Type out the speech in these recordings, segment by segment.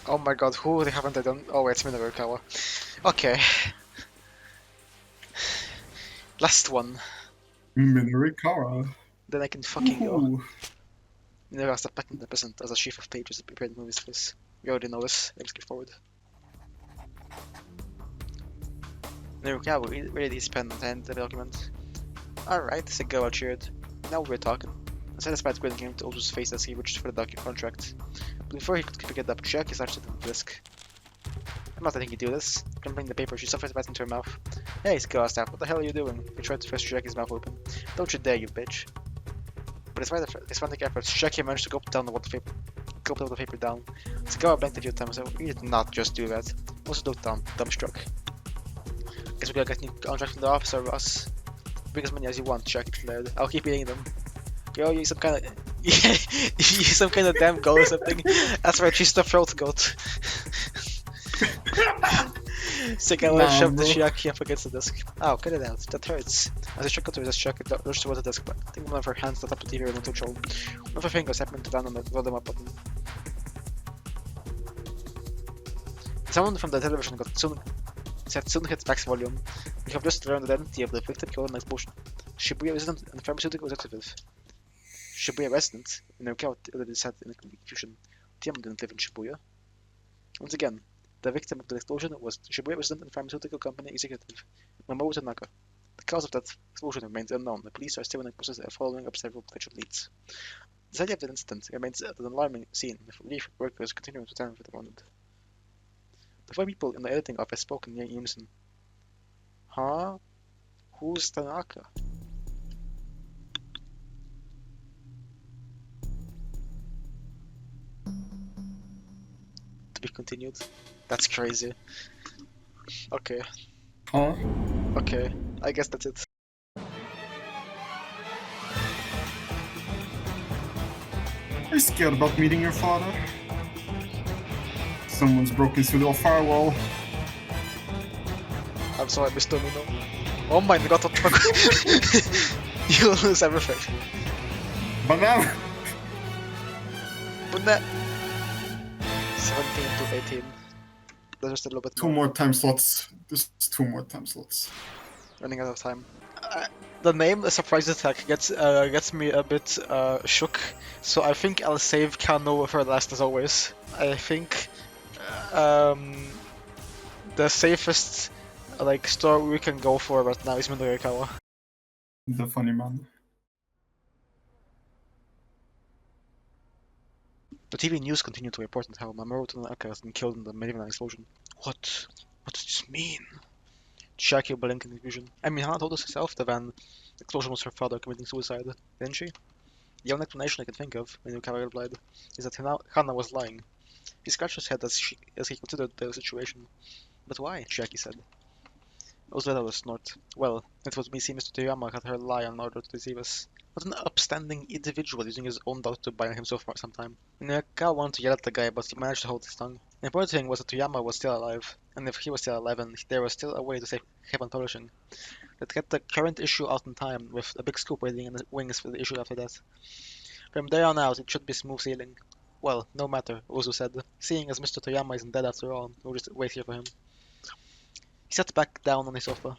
Oh my god, who haven't I done? Oh wait, it's Minoru. Okay. Last one. Minoru. Then I can fucking go. Woohoo. Minoru has the patent represent as a chief of pages to prepare the movies for this. We already know this. Let's get forward. Minoru read his pen and the document. Alright, said Gawa cheered. Now we're talking. Unsatisfied Grin came to Ultra's face as he reached for the contract. But before he could pick it up, Chiaki slashed it on the disc. I'm not letting you do this. Crumpling the paper, she stuffed it back into her mouth. Hey, Gawa snapped. What the hell are you doing? He tried to force Chiaki's mouth open. Don't you dare, you bitch. But despite his frantic efforts, Chiaki managed to gulp the paper down. Gawa blinked a few times and said, "You did not just do that. Also look dumb. Dumbstruck. Guess we gotta get new contract from the officer, Ross. Bring as many as you want," Chiaki declared. "I'll keep eating them." Yo, you some kind of you some kind of damn goat or something. That's right, she's the throat goat. Sagawa shoved the Chiaki up against the desk. "Ow, cut it out. That hurts." As he shook her to his Chiaki rushed towards the desk. I think one of her hands lit up the TV remote control. One of her fingers happened to land on the volume up button. Someone from the television soon hit max volume. We have just learned the identity of the victim killed in the explosion. Shibuya resident and pharmaceutical executive. Shibuya resident? Minoru already said in confusion. Tiyama didn't live in Shibuya. Once again, the victim of the explosion was Shibuya resident and pharmaceutical company executive, Mamoru Tanaka. The cause of that explosion remains unknown. The police are still in the process of following up several potential leads. The site of the incident remains an alarming scene, with relief workers continuing to stand for the wounded. The four people in the editing office spoke in unison. Huh? Who's Tanaka? To be continued. That's crazy. Okay. Huh? Okay. I guess that's it. Are you scared about meeting your father? Someone's broken through the firewall. I'm sorry, Mr. Mino. Oh my god, what the fuck? You'll lose everything. Banana! But that 17 to 18. There's just a little bit Two more time slots. Just 2 more time slots. Running out of time. The name, the surprise attack, gets me a bit shook. So I think I'll save Kano for last as always. I think the safest story we can go for right now is Midorikawa. The funny man. The TV news continued to report on how Mamoru Tanaka has been killed in the Nivins explosion. What? What does this mean? Chiaki blinked in confusion. I mean, Hana told us herself that the explosion was her father committing suicide, didn't she? The only explanation I can think of, Minoru replied, is that Hana was lying. He scratched his head as he considered the situation. But why? Chiaki said. Ozu let out a snort. Well, it was me seeing Mr. Toyama had her lie in order to deceive us. What an upstanding individual using his own doubt to buy himself for some time. Minoru wanted to yell at the guy, but he managed to hold his tongue. The important thing was that Toyama was still alive, and if he was still alive, and there was still a way to save Heaven Publishing. Let's get the current issue out in time, with a big scoop waiting in the wings for the issue after that. From there on out, it should be smooth sailing. Well, no matter, Ozu said. Seeing as Mr. Toyama isn't dead after all, we'll just wait here for him. He sat back down on his sofa.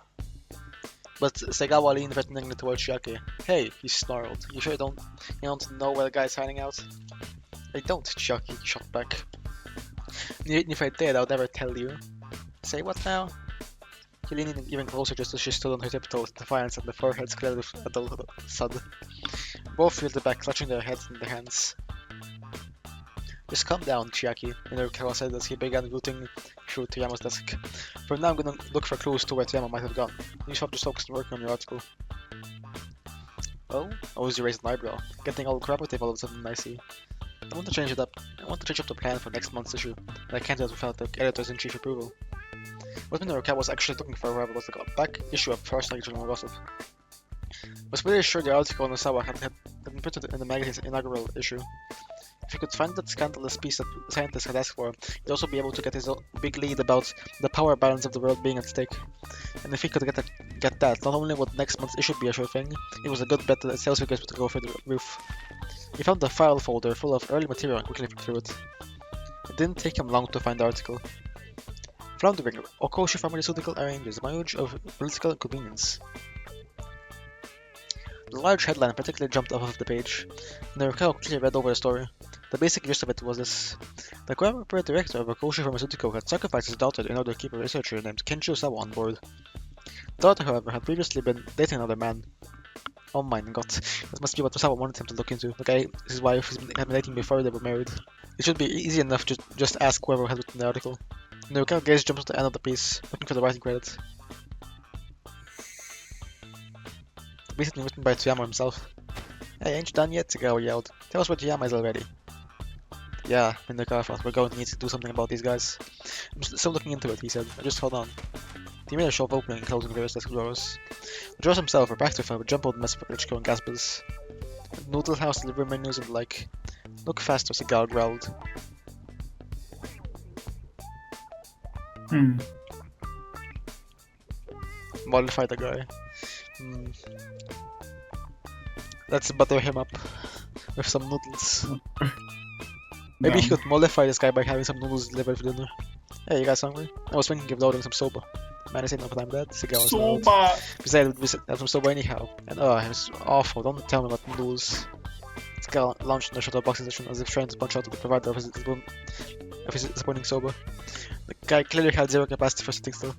But Sagawa leaned threateningly towards Chiaki. Hey, he snarled. You sure you don't know where the guy's hiding out? I don't, Chiaki shot back. Even if I did, I would never tell you. Say what now? He leaned even closer just as she stood on her tiptoes, defiance and the foreheads cleared with a dull thud. Both reeled back, clutching their heads in their hands. Just calm down, Chiaki, Minoru said as he began rooting through Toyama's desk. For now I'm gonna look for clues to where Toyama might have gone. You should just focus on working on your article. Oh? Ozu raised an eyebrow. Getting all cooperative all of a sudden, I see. I want to change it up. I want to change up the plan for next month's issue, and I can't do it without the editor's-in-chief approval. What Minoru was actually looking for however was the back issue of First Regional Gossip. I was pretty sure the article on Osawa had been printed in the magazine's inaugural issue. If he could find that scandalous piece that the scientist had asked for, he'd also be able to get his own big lead about the power balance of the world being at stake. And if he could get that, not only would next month's issue be a sure thing, it was a good bet that the sales figures would go through the roof. He found a file folder full of early material and quickly flipped through it. It didn't take him long to find the article. Floundering, Okoshi Pharmaceutical arranges marriage of political convenience. The large headline particularly jumped off of the page, and Narukawa quickly read over the story. The basic gist of it was this. The corporate director of Okoshi Pharmaceutical had sacrificed his daughter in order to keep a researcher named Kenshiro Sawa on board. The daughter, however, had previously been dating another man. Oh my god, that must be what Sawa wanted him to look into. The guy, his wife, had been dating before they were married. It should be easy enough to just ask whoever had written the article. Narukawa gaze jumps to the end of the piece, looking for the writing credit. Recently written by Toyama himself. Hey, ain't you done yet? Tagawa yelled. Tell us where Toyama is already. Yeah, Narukawa thought, we're going to need to do something about these guys. I'm still looking into it, he said. Just hold on. He made a show of opening and closing various desk drawers. The drawers themselves were packed with a jumbled mess of Ichiko and Gaspers. Noodle house delivery menus and the like. Look faster, Segal growled. Modify the guy. Let's butter him up with some noodles. Maybe he could mollify this guy by having some noodles delivered for dinner. Hey, you guys hungry? I was thinking of loading some soba. Man, I said no, but I'm dead. Segal Soba! Besides, we have some soba anyhow. And it was awful. Don't tell me about noodles. Segal launched in the shuttle box session as if trying to punch out the provider of his disappointing soba. The guy clearly had zero capacity for sitting still.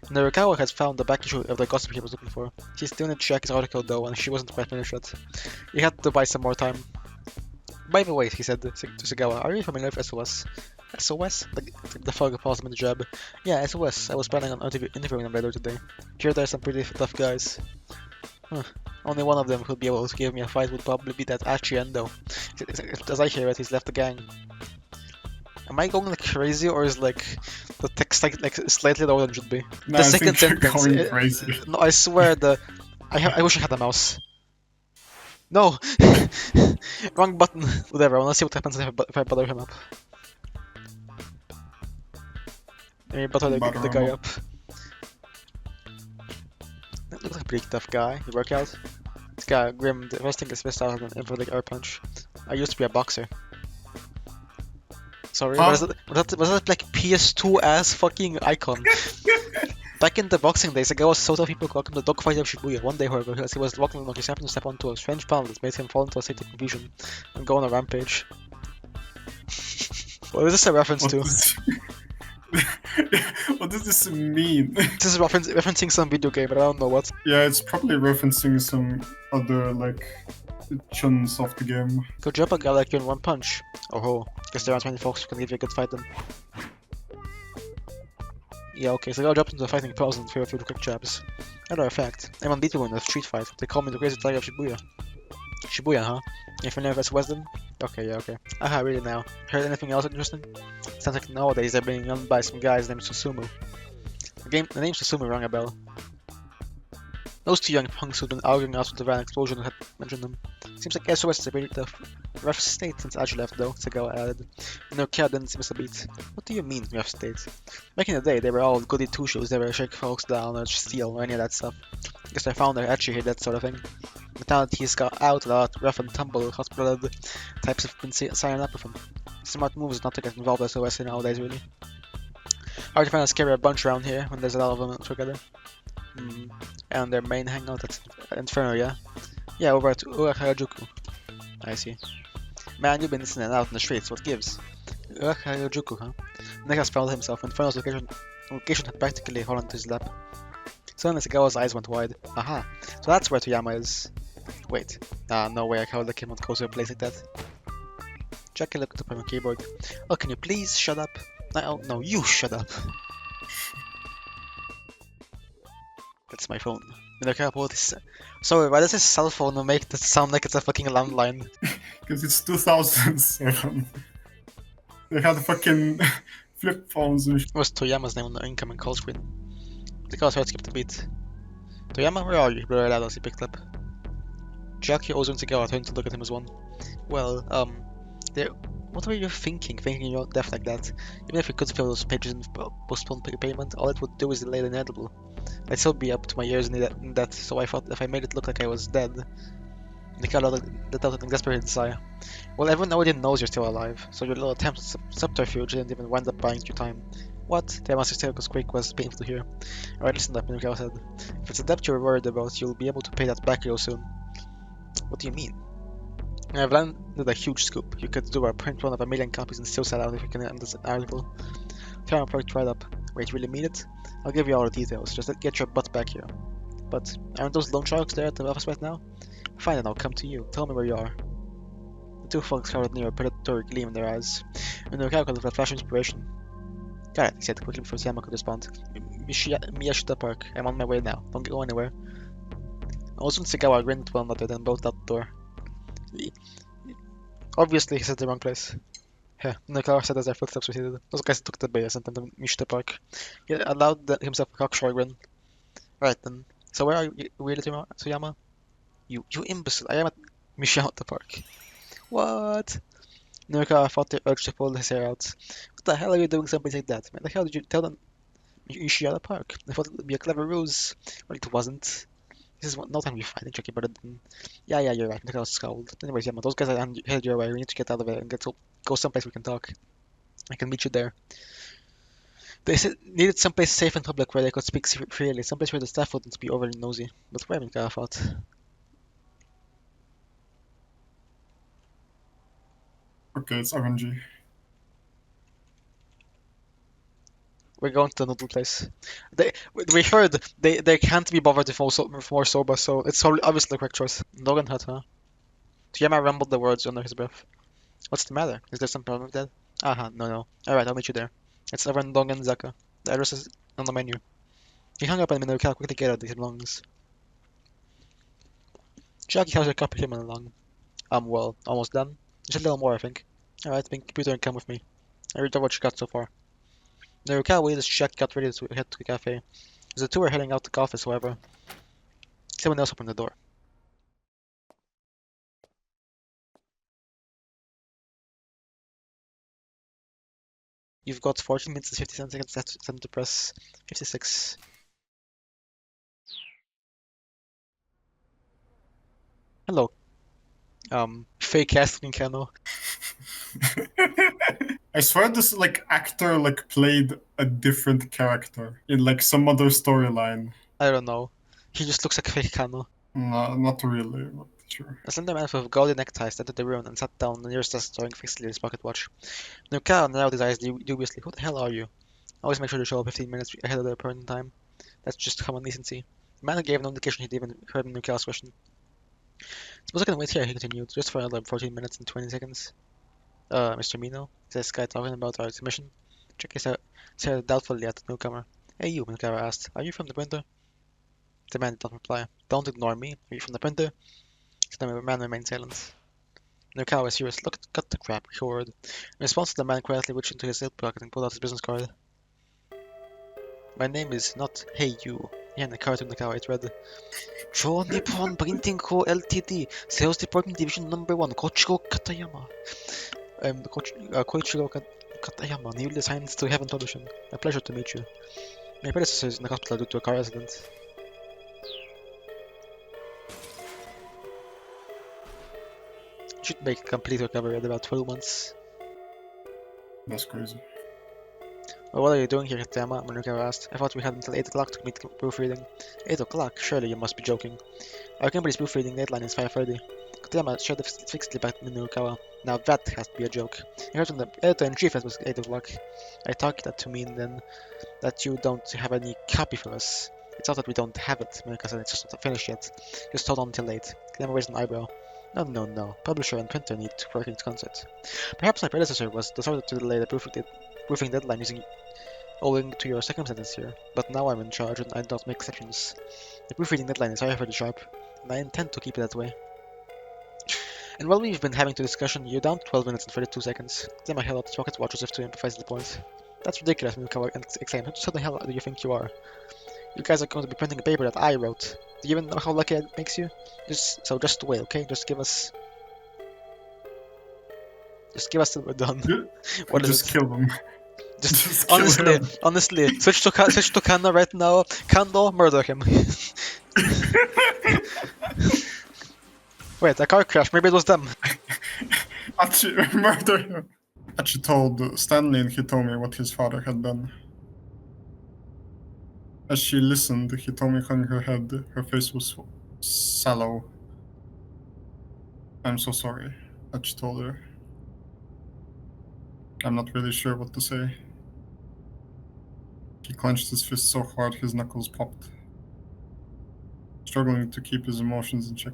Narukawa has found the back issue of the gossip he was looking for. He still needed to check his article though, and she wasn't quite finished yet. He had to buy some more time. By the way, he said to Segawa, are you familiar with SOS? SOS? The fog paused him in the jab. Yeah, SOS. I was planning on interviewing them later today. Here there's some pretty tough guys. Only one of them who'd be able to give me a fight would probably be that Achi though. As I hear it, he's left the gang. Am I going like crazy, or is like the text like slightly lower than it should be? No, The I second think you're sentence. going crazy. No, I swear I wish I had a mouse. No, wrong button. Whatever. I wanna see what happens if I butter him up. Let me butter the guy up. That looks like a pretty tough guy. You work out. This guy grim, resting his fist out and for the air punch. I used to be a boxer. Sorry, was that like PS2 ass fucking icon? Back in the boxing days, a guy was so tough people called him the dogfight of Shibuya. One day, however, as he was walking along, he happened to step onto a strange panel that made him fall into a state of confusion and go on a rampage. What is this a reference to? What does this mean? This is referencing some video game, but I don't know what. Yeah, it's probably referencing some other, like, chuns of the game. Could drop a guy like you in one punch. Oh, guess there aren't many folks who can give you a good fight then. Yeah, okay, so I got dropped into a fighting pose and threw a few quick jabs. Matter of fact, I'm unbeatable in a street fight. They call me the crazy tiger of Shibuya. Shibuya, huh? If you never has wisdom? Okay, yeah, okay. Aha, really now. Heard anything else interesting? Sounds like nowadays they're being run by some guys named Susumu. The name Susumu rang a bell. Those two young punks who'd been arguing after the van explosion had mentioned them. Seems like SOS is a pretty rough state since Aji left though, Segawa added. And their care didn't miss a beat. What do you mean, rough state? Back in the day, they were all goody two-shoes, they were shake folks down or steal or any of that stuff. Guess I found their Aji here, that sort of thing. But now that he's got out, a lot rough and tumble, hot-blooded types have been signing up with him. Smart move is not to get involved with SOS nowadays, really. Hard to find a scarier bunch around here when there's a lot of them together. And their main hangout at Inferno, yeah? Yeah, over at Harajuku. I see. Man, you've been in and out in the streets, what gives? Harajuku, huh? Nick found himself. Inferno's location had practically fallen to his lap. Suddenly Segawa's eyes went wide. Aha, so that's where Toyama is. Wait, no way I could let him go to a place like that. Jackie looked up on the keyboard. Oh, can you please shut up? No, you shut up. That's my phone. Sorry, why does his cell phone make that sound like it's a fucking landline? Because it's 2007. They had fucking flip phones and What's Toyama's name on the incoming call screen? The call's heart skipped a beat. Toyama, where are you? He blurted out as he picked up. Jackie, Ozu, and Segawa turned to look at him as one. Well, There, what were you thinking your death like that? Even if we could fill those pages and postpone payment, all it would do is delay the inevitable. I'd still be up to my ears in debt, so I thought if I made it look like I was dead, the cat let out an exasperated sigh. Well, everyone already knows you're still alive, so your little attempt at subterfuge didn't even wind up buying you time. What? Tiama's hysterical squeak was painful to hear. Alright, listen up, Minukao said. If it's a debt you're worried about, you'll be able to pay that back real soon. What do you mean? I've landed a huge scoop. You could do a print run of 1,000,000 copies and still sell out if you can end this article. Tiama perked right up. Wait, you really mean it? I'll give you all the details, just get your butt back here. But aren't those loan sharks there at the office right now? Fine, then I'll come to you. Tell me where you are. The two folks crowded near, a predatory gleam in their eyes. Minukao could have a flash of inspiration. Got it, he said quickly before Tiama could respond. Miyashita Park. I'm on my way now. Don't go anywhere. Ozu and Sagawa grinned at one another, then both out the door. Obviously, he said the wrong place. Yeah, Minukao said as their footsteps receded. Those guys took the bait and sent them to Miyashita Park. He allowed himself a cocksure grin. Right then. So where are you, really, Tsuyama? You imbecile. I am at Miyashita Park. What? Minukao fought the urge to pull his hair out. What the hell are you doing someplace like that? Man, the hell did you tell them you should at a park? I thought it would be a clever ruse. Well, it wasn't. This is no time to be fighting, Chucky, but yeah, you're right. Look how scowled. Anyways, Yama, those guys are headed your way. We need to get out of it and go someplace we can talk. I can meet you there. They said needed someplace safe and public where they could speak freely, someplace where the staff wouldn't be overly nosy. But where, Minukao thought. Okay, it's RNG. We're going to the noodle place. We heard they can't be bothered with more soba, so it's obviously the correct choice. Logan Hut, huh? Tiyama rumbled the words under his breath. What's the matter? Is there some problem with that? Aha, no. Alright, I'll meet you there. It's over in Dongan Zaka. The address is on the menu. He hung up and Minukao quickly gathered his belongings. Jackie has a cup of him along. Well, almost done. Just a little more, I think. Alright, bring computer and come with me. I read what you got so far. Minukao waited as Jack got ready to head to the cafe. As the two were heading out to the office, however, someone else opened the door. You've got 14 minutes and 57 seconds left to press 56. Hello. Fake ass looking Kano. I swear this actor played a different character in some other storyline. I don't know. He just looks like fake Kano. No, not really, but sure. A slender man with golden neckties entered the room and sat down on the nearest desk, staring fixedly at his pocket watch. Minukao narrowed his eyes dubiously. Who the hell are you? Always make sure to show up 15 minutes ahead of the appointed time. That's just common decency. The man gave no indication he'd even heard Minukao's question. Suppose I can wait here, he continued, just for another 14 minutes and 20 seconds. Mr. Mino, is this guy talking about our submission? Check stared doubtfully at the newcomer. Hey you, Minukawa asked. Are you from the printer? The man did not reply. Don't ignore me. Are you from the printer? The man remained silent. Minukawa was serious. Look, cut the crap, he roared. In response, the man quietly reached into his hip pocket and pulled out his business card. My name is not Hey You. He handed the card to Minukawa. It read, Cho Nippon Printing Co. Ltd. Sales Department Division Number 1, Koichiro Katayama. Koichiro Katayama, newly assigned to Heaven Publishing. A pleasure to meet you. My predecessor is in the hospital due to a car accident. You should make a complete recovery at about 12 months. That's crazy. Well, what are you doing here, Katayama? Minukawa asked. I thought we had until 8 o'clock to meet proofreading. 8 o'clock? Surely you must be joking. Our company's proofreading deadline is 5:30. Katayama stared fixedly back at Minukawa. Now that has to be a joke. I heard from the editor-in-chief it was 8 o'clock. I took that to mean then that you don't have any copy for us. It's not that we don't have it, Minukawa said. It's just not finished yet. Just hold on until late. Katayama raised an eyebrow. No. Publisher and printer need to work in concert. Perhaps my predecessor was decided to delay the proofing deadline owing to your circumstances here, but now I'm in charge and I don't make exceptions. The proofreading deadline is very sharp, and I intend to keep it that way. And while we've been having the discussion, you're down to 12 minutes and 32 seconds. Then I held out his pocket watch as if to emphasize the point. That's ridiculous, Minukawa exclaimed. Who the hell do you think you are? You guys are going to be printing a paper that I wrote. Do you even know how lucky it makes you? Just wait, okay? Just give us... Just give us the done. Ju- What is Just it? kill them. Just Just kill honestly, him. honestly, switch to Kanda right now. Kando, murder him. Wait, a car crash. Maybe it was them. Achi, murder him. Achi told Stanley and Hitomi what his father had done. As she listened, Hitomi hung her head. Her face was sallow. I'm so sorry, Achi told her. I'm not really sure what to say. He clenched his fist so hard his knuckles popped, struggling to keep his emotions in check.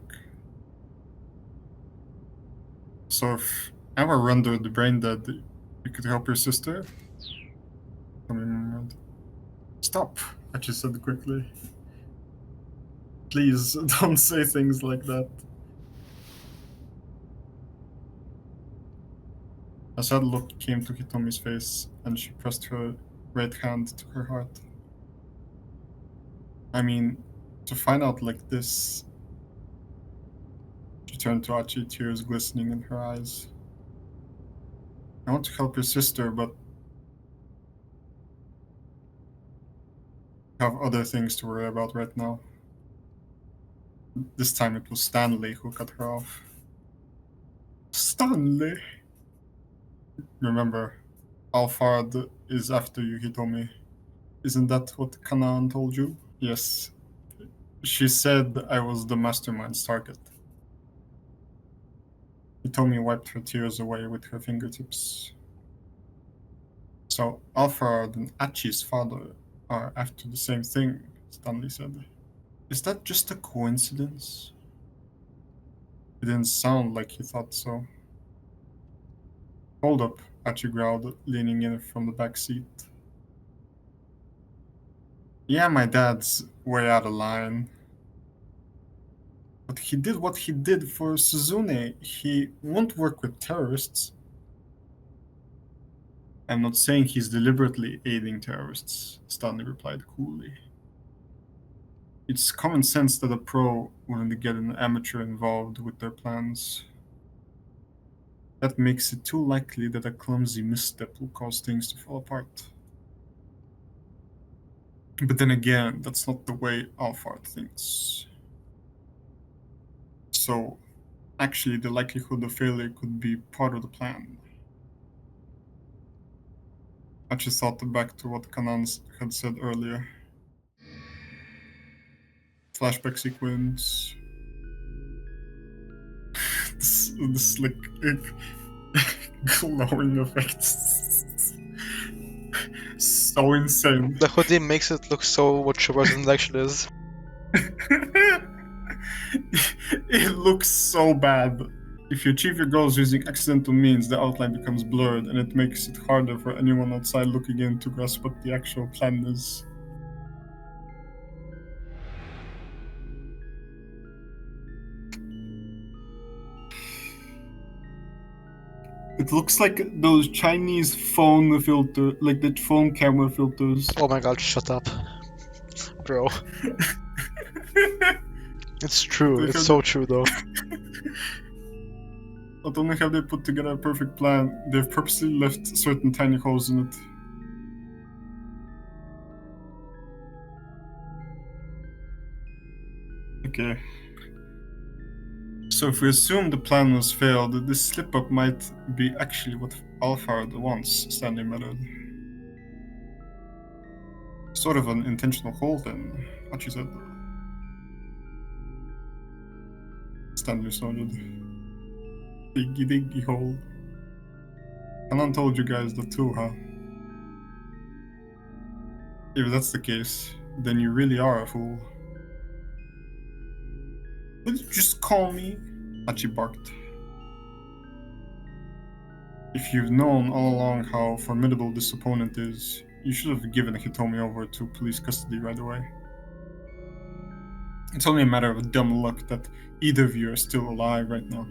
So if I were rendered brain dead, you could help your sister? Hitomi murmured. Stop, Achi said quickly. Please, don't say things like that. A sad look came to Hitomi's face, and she pressed her right hand to her heart. I mean, to find out like this... She turned to Achi, tears glistening in her eyes. I want to help your sister, but I have other things to worry about right now. This time it was Stanley who cut her off. Stanley! Remember, Alfard is after you, Hitomi. Isn't that what Kanaan told you? Yes. She said I was the mastermind's target. Hitomi wiped her tears away with her fingertips. So Alfard and Achi's father are after the same thing, Stanley said. Is that just a coincidence? It didn't sound like he thought so. Hold up, Achi growled, leaning in from the back seat. Yeah, my dad's way out of line. But he did what he did for Suzune. He won't work with terrorists. I'm not saying he's deliberately aiding terrorists, Stanley replied coolly. It's common sense that a pro wouldn't get an amateur involved with their plans. That makes it too likely that a clumsy misstep will cause things to fall apart. But then again, that's not the way Alfard thinks. So, actually, the likelihood of failure could be part of the plan. I just thought back to what Kanan had said earlier. Flashback sequence. this like glowing effects. So insane. The hoodie makes it look so much worse than it actually is. It looks so bad. If you achieve your goals using accidental means, the outline becomes blurred, and it makes it harder for anyone outside looking in to grasp what the actual plan is. It looks like those Chinese phone filter, like the phone camera filters. Oh my god, shut up. Bro. It's true, it's so true though. Not only have they put together a perfect plan, they've purposely left certain tiny holes in it. Okay. So if we assume the plan was failed, this slip-up might be actually what Alfard wants, Stanley muttered. Sort of an intentional hole then, Archie said. Stanley nodded. Diggy diggy hole. Alan told you guys that too, huh? If that's the case, then you really are a fool. Will you just call me? Archie barked. If you've known all along how formidable this opponent is, you should have given Hitomi over to police custody right away. It's only a matter of dumb luck that either of you are still alive right now.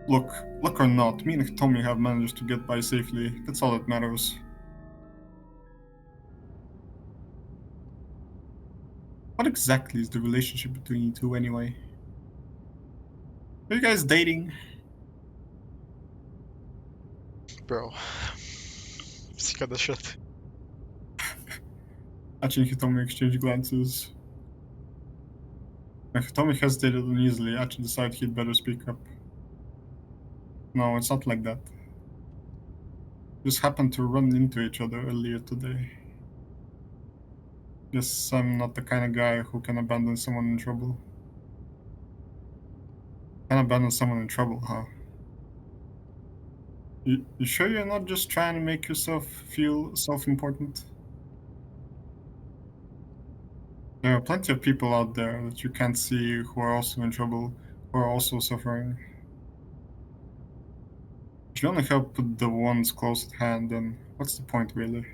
Look, luck or not, me and Hitomi have managed to get by safely. That's all that matters. What exactly is the relationship between you two anyway? Are you guys dating? Bro. Sick of the shit. Actually, Hitomi exchanged glances. When Hitomi hesitated uneasily, Achi decided he'd better speak up. No, it's not like that. Just happened to run into each other earlier today. Guess I'm not the kind of guy who can abandon someone in trouble. Can abandon someone in trouble, huh? You sure you're not just trying to make yourself feel self-important? There are plenty of people out there that you can't see who are also in trouble, who are also suffering. If you only help the ones close at hand, then what's the point, really?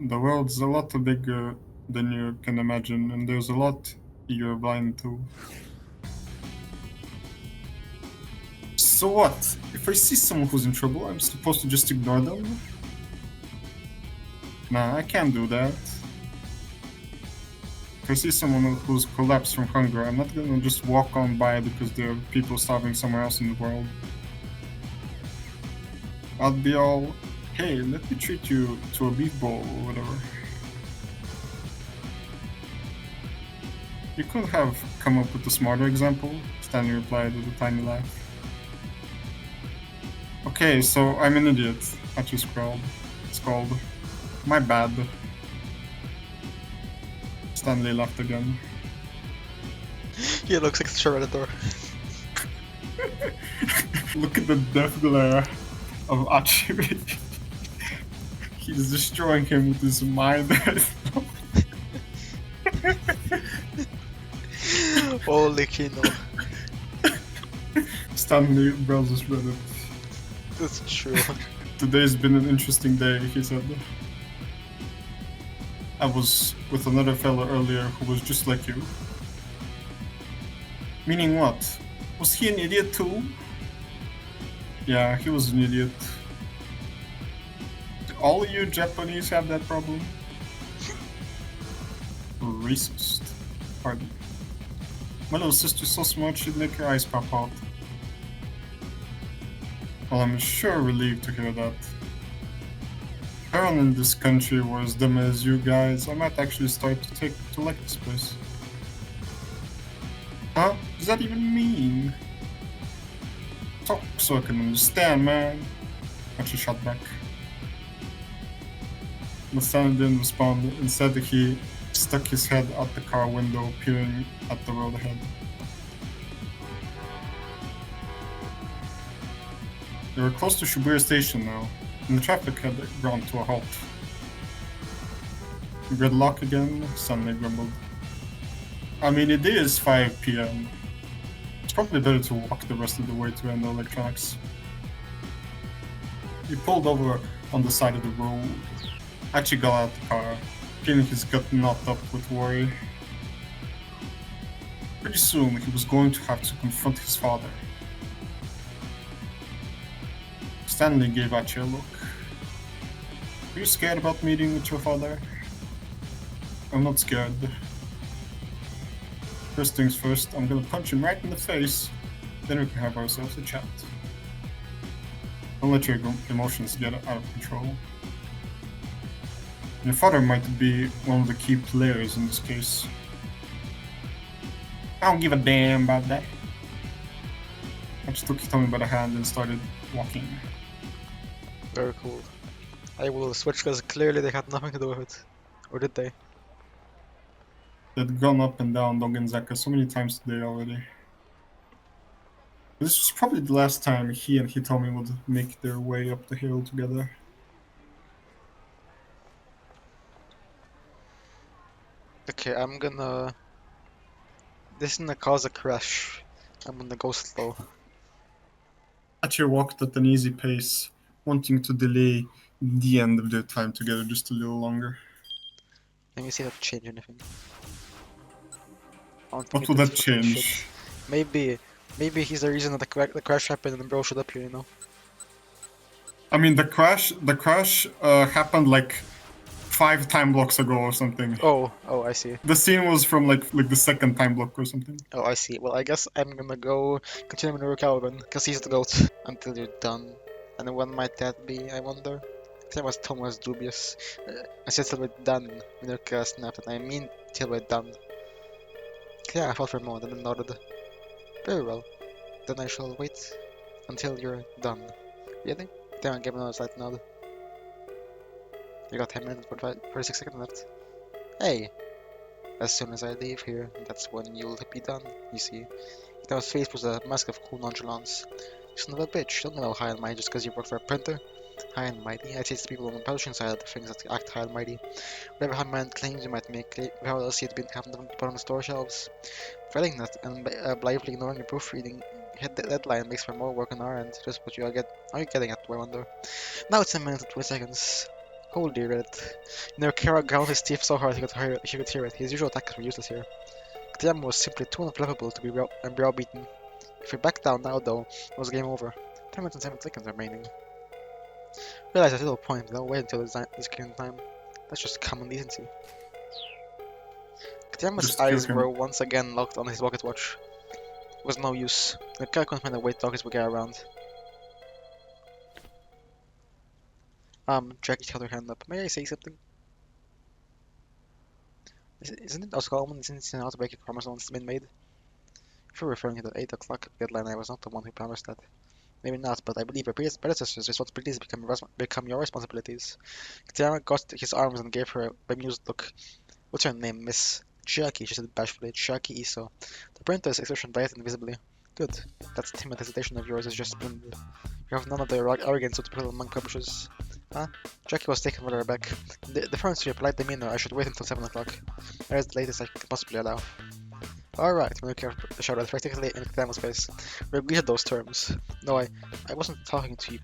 The world's a lot bigger than you can imagine, and there's a lot you're blind to. So what? If I see someone who's in trouble, I'm supposed to just ignore them? Nah, I can't do that. If I see someone who's collapsed from hunger, I'm not gonna just walk on by because there are people starving somewhere else in the world. I'll be all, hey, let me treat you to a beef bowl or whatever. You could have come up with a smarter example, Stanley replied with a tiny laugh. Okay, so I'm an idiot, Hachi scrawled. My bad. Stanley laughed again. He looks like such a redditor. Look at the death glare of Achi. He's destroying him with his mind. Holy Kino. Stanley browses Reddit. That's true. Today's been an interesting day, he said. I was with another fella earlier who was just like you. Meaning what? Was he an idiot too? Yeah, he was an idiot. Do all you Japanese have that problem? Racist. Pardon. My little sister's so smart she'd make her eyes pop out. Well, I'm sure relieved to hear that. If everyone in this country were as dumb as you guys, I might actually start to like this place. Huh? What does that even mean? Talk so I can understand, man. Actually shot back. But Stanley didn't respond. Instead, he stuck his head out the car window, peering at the road ahead. They were close to Shibuya Station now, and the traffic had ground to a halt. Gridlock again? Stanley grumbled. I mean, it is 5 p.m. It's probably better to walk the rest of the way to Endo Electronics. He pulled over on the side of the road. Hachi got out the car, feeling his gut knot up with worry. Pretty soon, he was going to have to confront his father. Stanley gave Hachi a look. Are you scared about meeting with your father? I'm not scared. First things first, I'm gonna punch him right in the face, then we can have ourselves a chat. Don't let your emotions get out of control. Your father might be one of the key players in this case. I don't give a damn about that. I just took Hitomi by the hand and started walking. Very cool. I will switch because clearly they had nothing to do with it. Or did they? They'd gone up and down Dogenzaka so many times today already. This was probably the last time he and Hitomi would make their way up the hill together. Okay, I'm gonna... This is gonna cause a crash. I'm gonna go slow. Hachi walked at an easy pace, wanting to delay the end of their time together just a little longer. Let me see if that change anything. What will that change? Maybe he's the reason that the crash happened and bro showed up here, you know? I mean, the crash happened like 5 time blocks ago or something. Oh, I see. The scene was from like the second time block or something. Oh, I see. Well, I guess I'm gonna go continue with Calvin, because he's the goat. Until you're done. And when might that be, I wonder? Because I was Thomas dubious. I said till we're done, Minurka snapped, and I mean till we're done. Yeah, I thought for a moment and then nodded. Very well. Then I shall wait until you're done. Really? Then I gave another slight nod. You got 10 minutes and 46 seconds left. Hey! As soon as I leave here, that's when you'll be done, you see. His face was a mask of cool nonchalance. You son of a bitch, don't know high and mighty just because you work for a printer. High and mighty, I say to people on the publishing side of the things that act high and mighty. Whatever high-minded claims you might make, how else you'd been having them put on the store shelves. Failing that and blithely ignoring your proofreading, hit the deadline makes for more work on our end. Just what you are getting at, I wonder. Now it's 10 minutes and 20 seconds. Holy Reddit. Kara ground his teeth so hard he could hear it. His usual attacks were useless here. Katayama was simply too unflappable to be browbeaten. If we back down now, though, it was game over. 10 minutes and 7 seconds remaining. Realize at little point, don't wait until this given time. That's just common decency. Katayama's eyes were once again locked on his pocket watch. It was no use. The guy couldn't find a way to talk his way around. Jackie held her hand up. May I say something? Isn't it as common since an outbreak of promise once been made? If you're referring to the 8 o'clock deadline, I was not the one who promised that. Maybe not, but I believe your predecessor's responsibilities become your responsibilities. Katayama crossed his arms and gave her a bemused look. What's your name, Miss? Chiaki, she said bashfully. Chiaki Iso. The printer's expression brightened visibly. Good. That timid hesitation of yours is just splendid. You have none of the arrogance of typical among publishers. Huh? Jackie was taken rather aback. The first to your polite demeanor, I should wait until 7 o'clock. That is the latest I can possibly allow. Alright, Manuka shouted practically in Katayama's face. We agreed on those terms. No, I wasn't talking to you,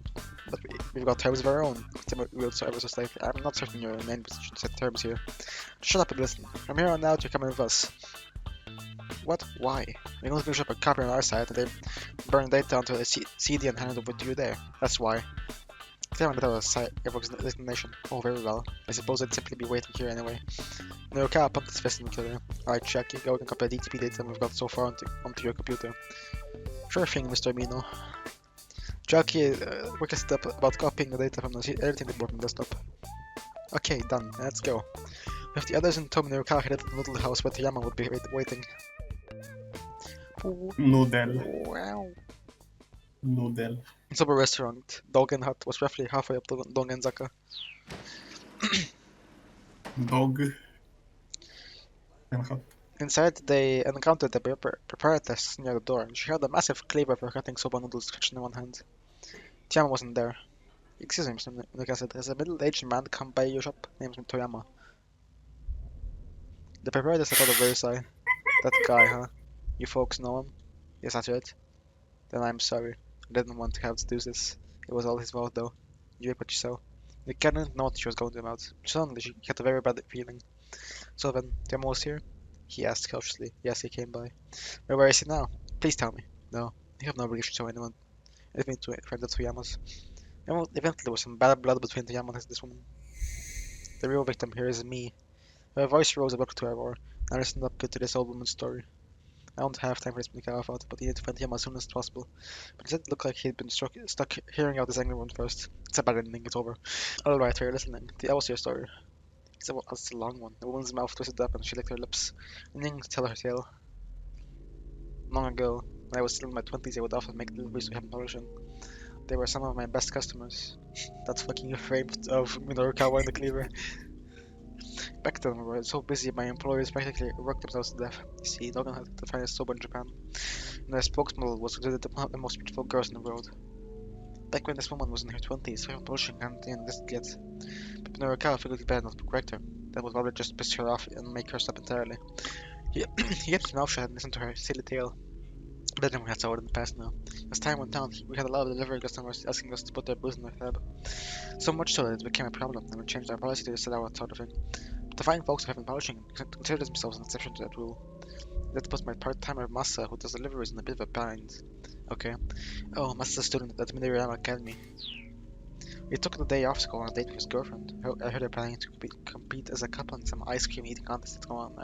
but we've got terms of our own. Katayama wheeled so ever so slightly. I'm not certain your main position set terms here. Shut up and listen. From here on out, you're coming with us. What? Why? We're going to finish up a copy on our side and they burn the data onto a CD and hand it over to you there. That's why. Katayama let out a sigh of resignation. Oh, very well. I suppose I'd simply be waiting here anyway. Narukawa pumped his fist in the killer. Alright, Jackie, go and copy the DTP data we've got so far onto your computer. Sure thing, Mr. Amino. Jackie, work a step about copying the data from the editing department desktop. Okay, done. Let's go. With the others in tow, Narukawa headed to the little house where Toyama would be waiting. Noodle. Wow. Noodle. In Soba restaurant, Dolgen Hut was roughly halfway up to Dongenzaka. Dog. And hut. Inside, they encountered the proprietress near the door. She held a massive cleaver for cutting soba noodles stretched in one hand. Toyama wasn't there. Excuse me, Mr. Nuka said. Has a middle-aged man come by your shop? Name's Toyama. The proprietress let out a very sigh. That guy, huh? You folks know him? Yes, that's right. Then I'm sorry. I didn't want to have to do this. It was all his fault, though. You reap what you sow. The cat didn't know what she was going to about. Suddenly, she had a very bad feeling. So then, Toyama was here? He asked cautiously. Yes, he came by. But where is he now? Please tell me. No, you have no relation to anyone. Anything to a friend of Toyama's. Eventually, there was some bad blood between Toyama and this woman. The real victim here is me. Her voice rose above to her roar. I listened up good to this old woman's story. I don't have time for this Mikawa thought, but he needed to find him as soon as possible. But it did look like he'd been stuck hearing out this angry one first. It's a bad ending, it's over. Alright, you're listening. That was your story. It's a long one. The woman's mouth twisted up and she licked her lips, meaning to tell her tale. Long ago, when I was still in my 20s, I would often make deliveries to Heaven Publishing. They were some of my best customers. That's fucking frame of Minorukawa and the cleaver. Back then, we were so busy, my employees practically worked themselves to death. You see, Dogen had the finest soba in Japan, and their spokesmodel was considered one of the most beautiful girls in the world. Back when this woman was in her 20s, Heaven Publishing hadn't even listed yet. But Minorukawa figured it better not to correct her. That would probably just piss her off and make her stop entirely. He kept his mouth shut and listened to her silly tale. But then we had sold in the past now. As time went on, we had a lot of delivery customers asking us to put their booze in their tab. So much so that it became a problem, and we changed our policy to sell out sort of thing. But the fine folks who have been publishing consider themselves an exception to that rule. That puts my part-timer Masa, who does deliveries, in a bit of a bind. Okay. Oh, Masa's a student at the Minirama Academy. He took the day off to go on a date with his girlfriend. I heard they're planning to compete as a couple in some ice cream eating contest that's going on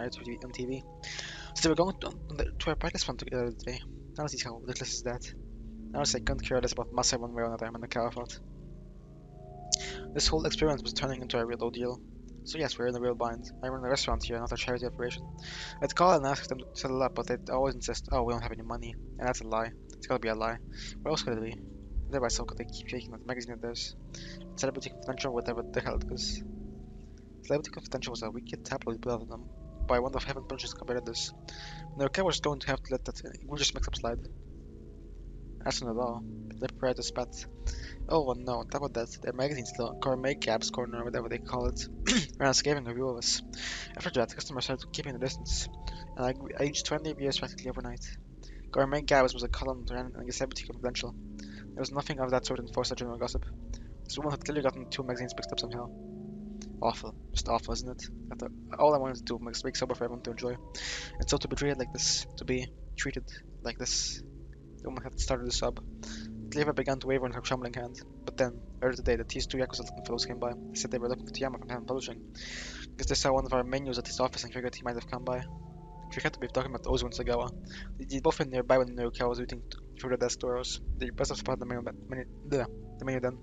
TV. So they were going to a practice run together today. Honestly, how ridiculous is that? Honestly, I couldn't care less about Massa one way or another. I'm in the car thought. This whole experience was turning into a real ordeal. So yes, we're in a real bind. I run a restaurant here, not a charity operation. I'd call and ask them to settle up, but they'd always insist, oh, we don't have any money. And that's a lie. It's gotta be a lie. What else could it be? Thereby, so could they keep shaking that magazine of theirs? Celebrity Confidential, whatever the hell it is. Celebrity Confidential was a wicked tabloid put out on them by one of heaven punches competitors. No, Ken was going to have to let that egregious mix-up slide. That's not at all. They're prepared to spat. Oh no, on top of that, their magazine's the gourmet Gab's corner, or whatever they call it, ran a scathing review of us. After that, customers started keeping the distance, and I aged 20 years practically overnight. Gourmet Gab's was a column that ran in Celebrity Confidential. There was nothing of that sort in Force General Gossip. This woman had clearly gotten two magazines mixed up somehow. Awful. Just awful, isn't it? All I wanted to do was make sober for everyone to enjoy. And so to be treated like this, to be treated like this, the woman had started a sub. Cleaver began to waver in her trembling hand. But then, earlier today, the T2 Yakuza looking fellows came by. They said they were looking for Tiyama from Heaven Publishing. Because they saw one of our menus at his office and figured he might have come by. She had to be talking about Ozu and Sagawa. They both were nearby when Naruka was eating through the desk doors. They must have spotted the menu then.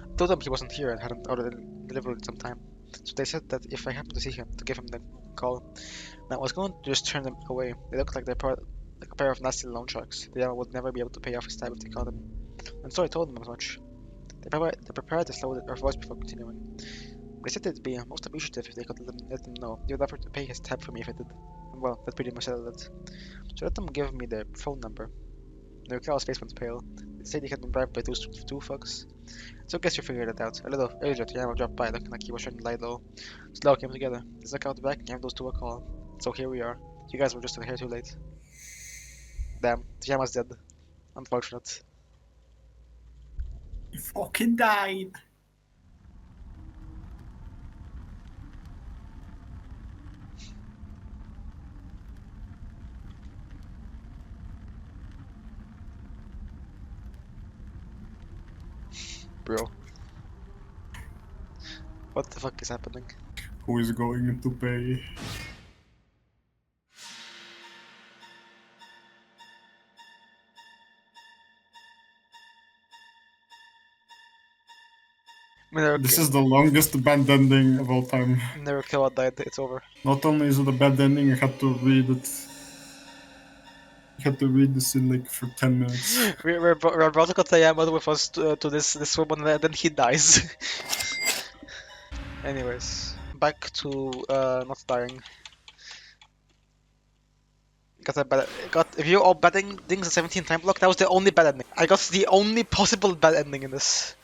I told them he wasn't here and hadn't ordered delivered some time. So they said that if I happened to see him, to give him the call. Now I was going to just turn them away. They looked like like a pair of nasty loan sharks. They would never be able to pay off his tab if they caught him. And so I told them as much. They prepared to slow their voice before continuing. They said they'd be most appreciative if they could let them know. They would offer to pay his tab for me if I did. And well, that pretty much settled it. So let them give me their phone number. Narukawa's face went pale. They said he had been bribed by two thugs. So I guess you figured it out. A little earlier, Tiyama dropped by looking like he was trying to lie low. So it all came together. They snuck out back and gave those two a call. So here we are. You guys were just here too late. Damn, Tiyama's dead. Unfortunate. He fucking died. Bro. What the fuck is happening? Who is going to pay? This is the longest bad ending of all time. Narukawa died, it's over. Not only is it a bad ending, I had to read it. I had to read this in like for 10 minutes. We're about to cut Tiyama with us to this woman and then he dies. Anyways, back to not dying. Got if you all bad endings in 17 time block, that was the only bad ending. I got the only possible bad ending in this.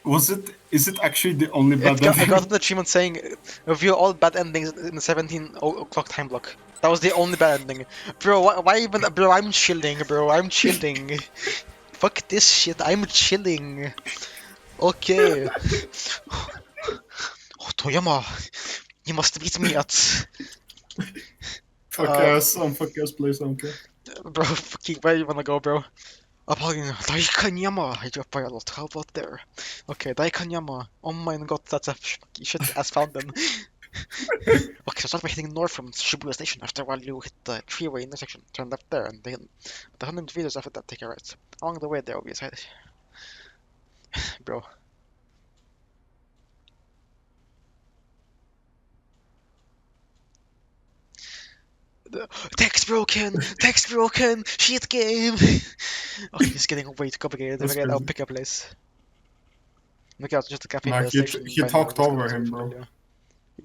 Is it actually the only bad ending? I got an achievement saying review all bad endings in the 17 o'clock time block. That was the only bad ending. Bro, why even? Bro, I'm chilling, bro. I'm chilling. Fuck this shit. I'm chilling. Okay. Oh, Toyama, you must meet me at. Fuck ass place, I don't care. Bro, fucking, where you wanna go, bro? Daikanyama, I drop by a lot. How about there? Okay, Daikanyama. Oh my god, that's a shit ass fountain. Okay, so start by heading north from Shibuya Station. After a while, you hit the three-way intersection. Turn left there, and then the 100 meters after that, take a right. Along the way, there will be a side. Bro. Text broken! Text broken! Shit game! Okay, it's getting way too complicated. Again, I'll pick a place. Look out, just a cafe. Nah, he talked over him, bro.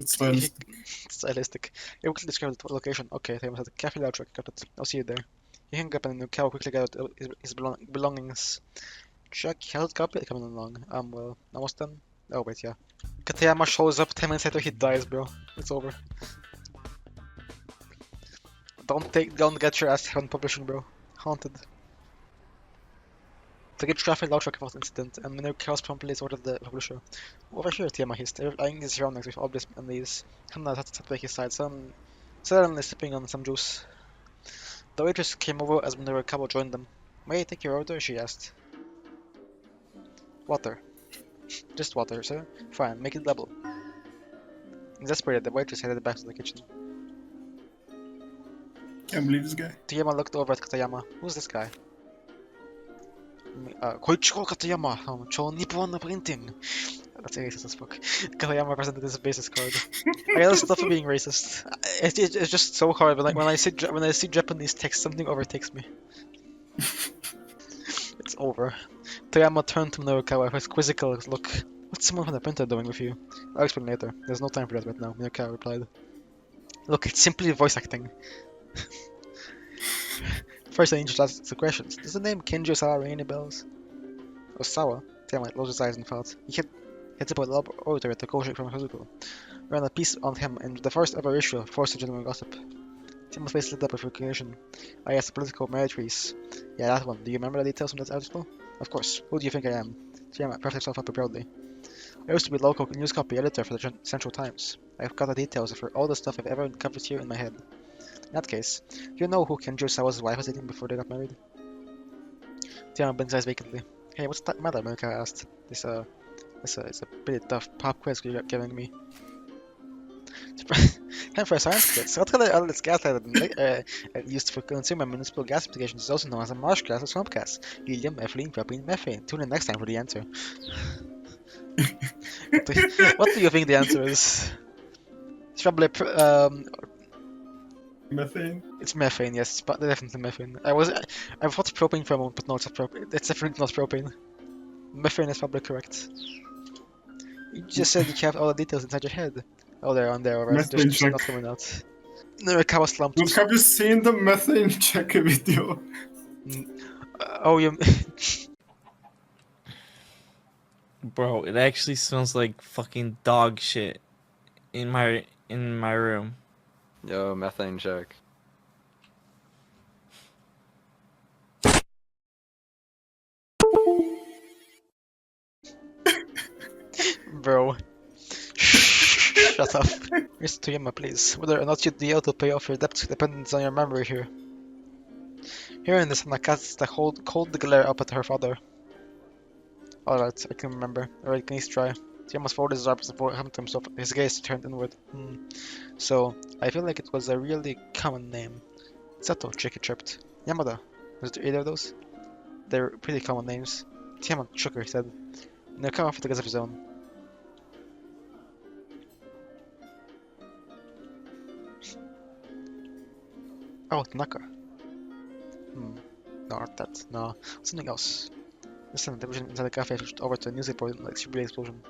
It's stylistic. Stylistic. It quickly described the location. Okay, they must have the cafe lounge. Got it. I'll see you there. He hung up and Cal quickly got out his belongings. Check, how's Gabriel coming along? Well, almost done. Oh, wait, yeah. Katayama shows up 10 minutes later, he dies, bro. It's over. Don't get your ass on publishing, bro. Haunted. To get traffic loud truck about the incident, and Minor Chaos promptly ordered the publisher. Over here, Tiyama hissed, eyeing his surroundings with obvious unease. Hana had to take his side, suddenly sipping on some juice. The waitress came over as Minor Cabo joined them. May I take your order? She asked. Water. Just water, sir. Fine, make it double. Exasperated, the waitress headed back to the kitchen. Can't believe this guy. Katayama looked over at Katayama. Who's this guy? Koichiro Katayama from Cho Nippon Printing. That's racist as fuck. Katayama presented his business card. I gotta stop being racist. It's just so hard when I see Japanese text, something overtakes me. It's over. Toyama turned to Minorukawa with his quizzical look. What's someone from the printer doing with you? I'll explain later. There's no time for that right now, Minorukawa replied. Look, it's simply voice acting. First, I need to ask the questions. Does the name Kenji Osawa ring any bells? Osawa? Toyama closed his eyes and thought. He heads up a laboratory at the Koshik Pharmaceutical. Ran a piece on him in the first ever issue of Forced Genuine Gossip. Tima's face lit up with recognition. I asked the political merit-trees. Yeah, that one. Do you remember the details from that article? Of course. Who do you think I am? Tiama puffed himself up proudly. I used to be local news copy editor for the Central Times. I've got the details for all the stuff I've ever covered here in my head. In that case, do you know who Kenji Osawa's wife was dating before they got married? Tiama blinked his eyes vacantly. Hey, what's that matter? Minorukawa asked. It's a pretty tough pop quiz you're giving me. Time for a science quiz. What color outlets gaslight used for consumer municipal gas applications is also known as a marsh gas or swamp gas? Helium, ethylene, propane, methane. Tune in next time for the answer. What do you think the answer is? It's probably Methane? it's methane, yes, but definitely methane. I thought propane for a moment, but no, it's not propane. It's definitely not propane. Methane is probably correct. You just said you kept all the details inside your head. Oh, they're on there already. Methane Just check. not coming out. Minorukawa slumped. Look, have you seen the methane check video? Oh, you. Bro, it actually smells like fucking dog shit in my room. Yo, methane check. Bro. Shut up. Mr. Toyama, please. Whether or not you'd be able to pay off your debt depends on your memory here. Hearing this, Nakatsuka cold glare up at her father. Alright, I can remember. Alright, can you try? Toyama folded his arms and hummed to himself, his gaze turned inward. So, I feel like it was a really common name. Sato, Chicky chirped. Yamada. Was there either of those? They're pretty common names. Toyama shook her head. Now come off the guys of his own. Oh, Tanaka. No, not that. No, something else. Listen, the division inside the cafe switched over to a news report like Shibuya explosion.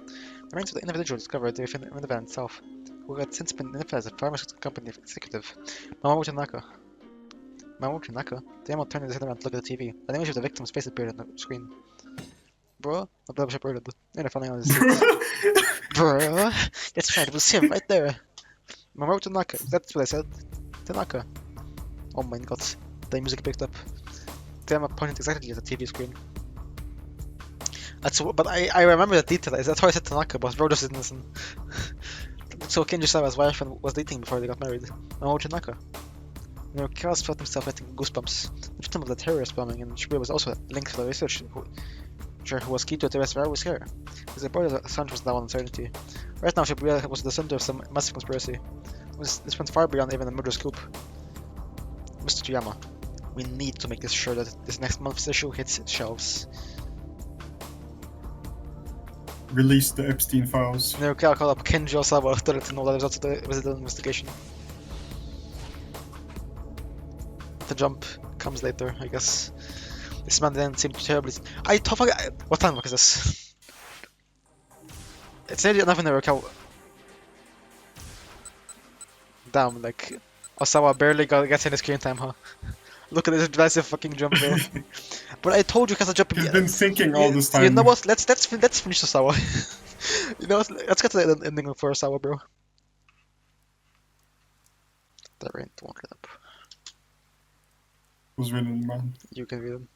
The ranks of the individual discovered within the event itself, who had since been identified as a pharmaceutical company executive, Mamoru Tanaka. Mamoru Tanaka? Toyama turned his head around to look at the TV. An image of the victim's face appeared on the screen. Bro, the blood separated. And falling on his seat. Bro, that's right, it was him right there. Mamoru Tanaka, that's what I said. Tanaka. Oh my god, the music picked up. Toyama pointed exactly at the TV screen. But I remember the detail. That's how I said Tanaka, but bro just didn't listen. So Kenji Sawa's wife was dating before they got married. Mamoru Tanaka. Chaos felt himself getting goosebumps. The victim of the terrorist bombing in Shibuya was also linked to the research who was key to the terrorist war was here. His reported son was now on uncertainty. Right now, Shibuya was the center of some massive conspiracy. This went far beyond even the murder scoop. Mr. Toyama, we need to make this sure that this next month's issue hits shelves. Release the Epstein files. Minorukawa called up Kenji Osawa to let him know the results of the investigation. The jump comes later, I guess. This man didn't seem terribly. What time is this? It's nearly enough in Minorukawa. Damn, like Osawa barely gets any screen time, huh? Look at this massive fucking jump, bro. But I told you, cause I jump. He's been thinking all this time. You know what? Let's finish Osawa. You know what? Let's get to the ending for Osawa, bro. The rain won't let up. Who's reading, man? You can read them.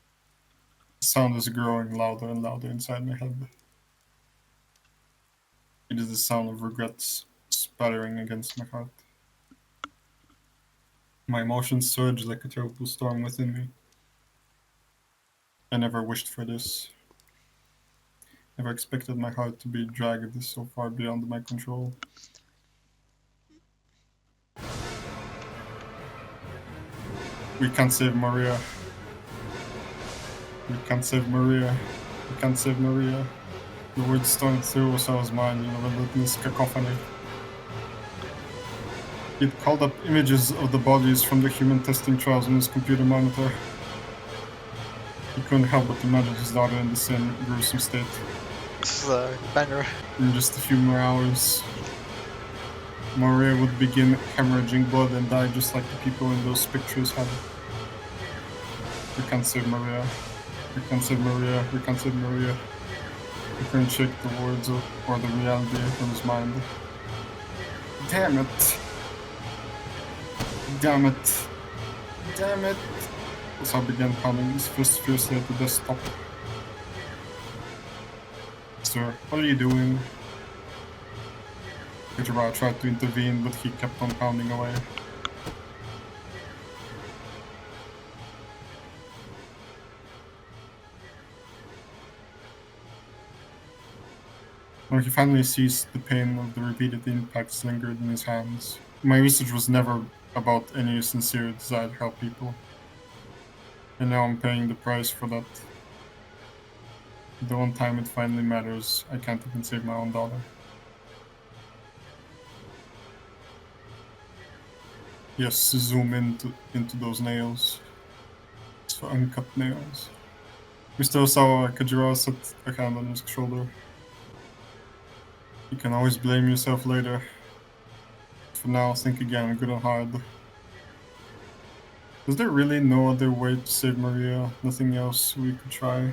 The sound is growing louder and louder inside my head. It is the sound of regrets spattering against my heart. My emotions surge like a terrible storm within me. I never wished for this. Never expected my heart to be dragged so far beyond my control. We can't save Maria. We can't save Maria. We can't save Maria. The words stormed through Osawa's mind in a relentless cacophony. He'd called up images of the bodies from the human testing trials on his computer monitor. He couldn't help but imagine his daughter in the same gruesome state. This is a banger. In just a few more hours, Maria would begin hemorrhaging blood and die just like the people in those pictures had. We can't save Maria. We can't save Maria. We can't save Maria. He couldn't shake the words or the reality from his mind. Damn it. Damn it. Damn it. Osawa began pounding his fist fiercely at the desktop. Sir, what are you doing? Kajirawa tried to intervene, but he kept on pounding away. When he finally ceased, the pain of the repeated impacts lingered in his hands. My research was never about any sincere desire to help people. And now I'm paying the price for that. The one time it finally matters, I can't even save my own daughter. Yes, zoom into those nails. It's for uncut nails. Mr. Osawa, Kajirawa set a hand on his shoulder. You can always blame yourself later. For now, think again, good and hard. Is there really no other way to save Maria? Nothing else we could try?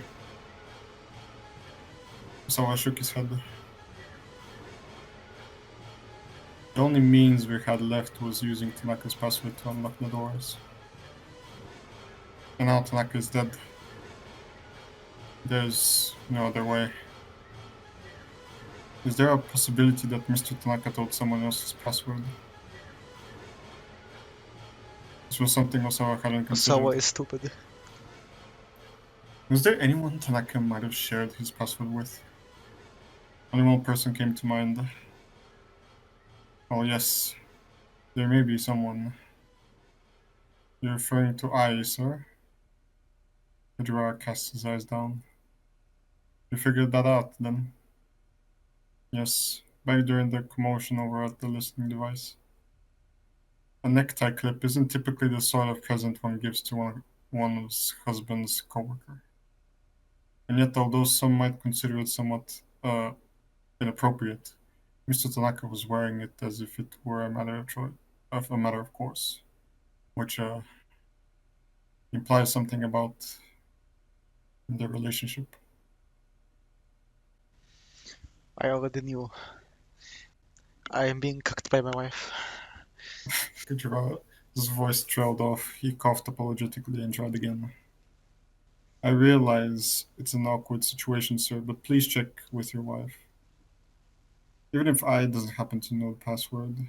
Osawa shook his head. The only means we had left was using Tanaka's password to unlock the doors. And now Tanaka is dead. There's no other way. Is there a possibility that Mr. Tanaka told someone else his password? This was something Osawa hadn't considered. Osawa is stupid. Was there anyone Tanaka might have shared his password with? Only one person came to mind. Oh yes, there may be someone. You're referring to I, sir? Kajirawa cast his eyes down. You figured that out, then? Yes, back during the commotion over at the listening device. A necktie clip isn't typically the sort of present one gives to one's husband's coworker. And yet, although some might consider it somewhat inappropriate, Mr. Tanaka was wearing it as if it were a matter of course, which implies something about their relationship. I already knew. I am being cucked by my wife. His voice trailed off. He coughed apologetically and tried again. I realize it's an awkward situation, sir, but please check with your wife. Even if I doesn't happen to know the password.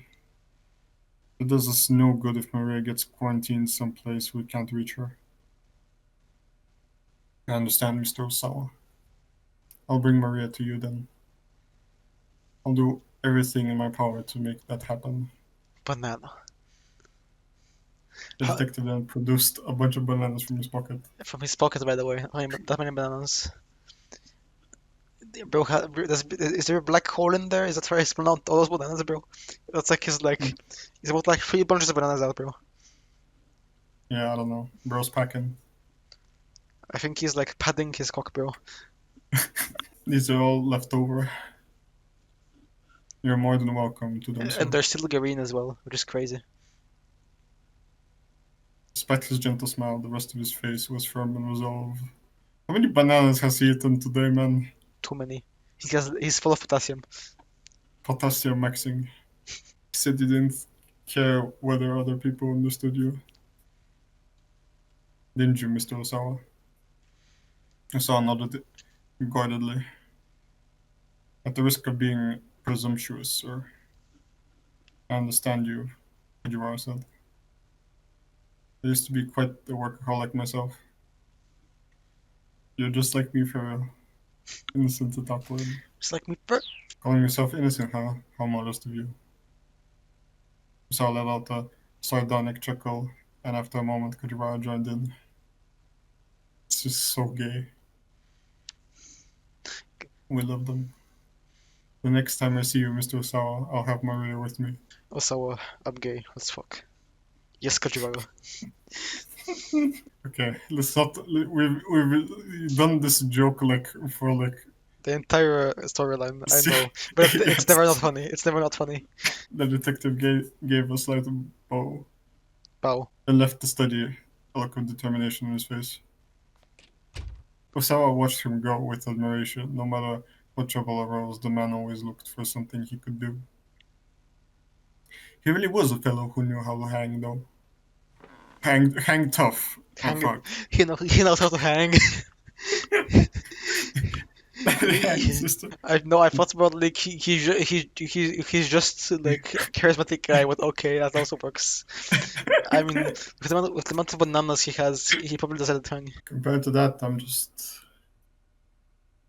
It does us no good if Maria gets quarantined someplace we can't reach her. I understand, Mr. Osawa. I'll bring Maria to you then. I'll do everything in my power to make that happen. Banana. The detective then produced a bunch of bananas from his pocket. From his pocket, by the way. That many bananas. Bro, is there a black hole in there? Is that why he's pulling out all those bananas, bro? That's like he's about like 3 bunches of bananas out, bro. Yeah, I don't know. Bro's packing. I think he's like padding his cock, bro. These are all left over. You're more than welcome to them, sir. And they're still green as well, which is crazy. Despite his gentle smile, the rest of his face was firm and resolved. How many bananas has he eaten today, man? Too many. He's full of potassium. Potassium maxing. He said he didn't care whether other people understood you. Didn't you, Mr. Osawa? Osawa nodded guardedly. At the risk of being presumptuous, sir. I understand you, Kajirawa said. I used to be quite a workaholic myself. You're just like me for real. Innocent to top word. It's like me first. Calling yourself innocent, huh? How modest of you. Usawa let out a sardonic chuckle, and after a moment, Kajirawa joined in. It's just so gay. We love them. The next time I see you, Mr. Usawa, I'll have Maria with me. Osawa, I'm gay. Let's fuck. Yes, Kajiwara. Okay, let's not. We've done this joke like for like. The entire storyline, I know. But it's never not funny. It's never not funny. The detective gave a slight bow Bow. and left the study, a look of determination on his face. Osawa watched him go with admiration. No matter what trouble arose, the man always looked for something he could do. He really was a fellow who knew how to hang, though. Hang tough. Hang. Oh, fuck. He knows how to hang. Hang system. I thought about like he's just like charismatic guy. But okay, that also works. I mean, with the amount of bananas he has, he probably does anything. Compared to that, I'm just.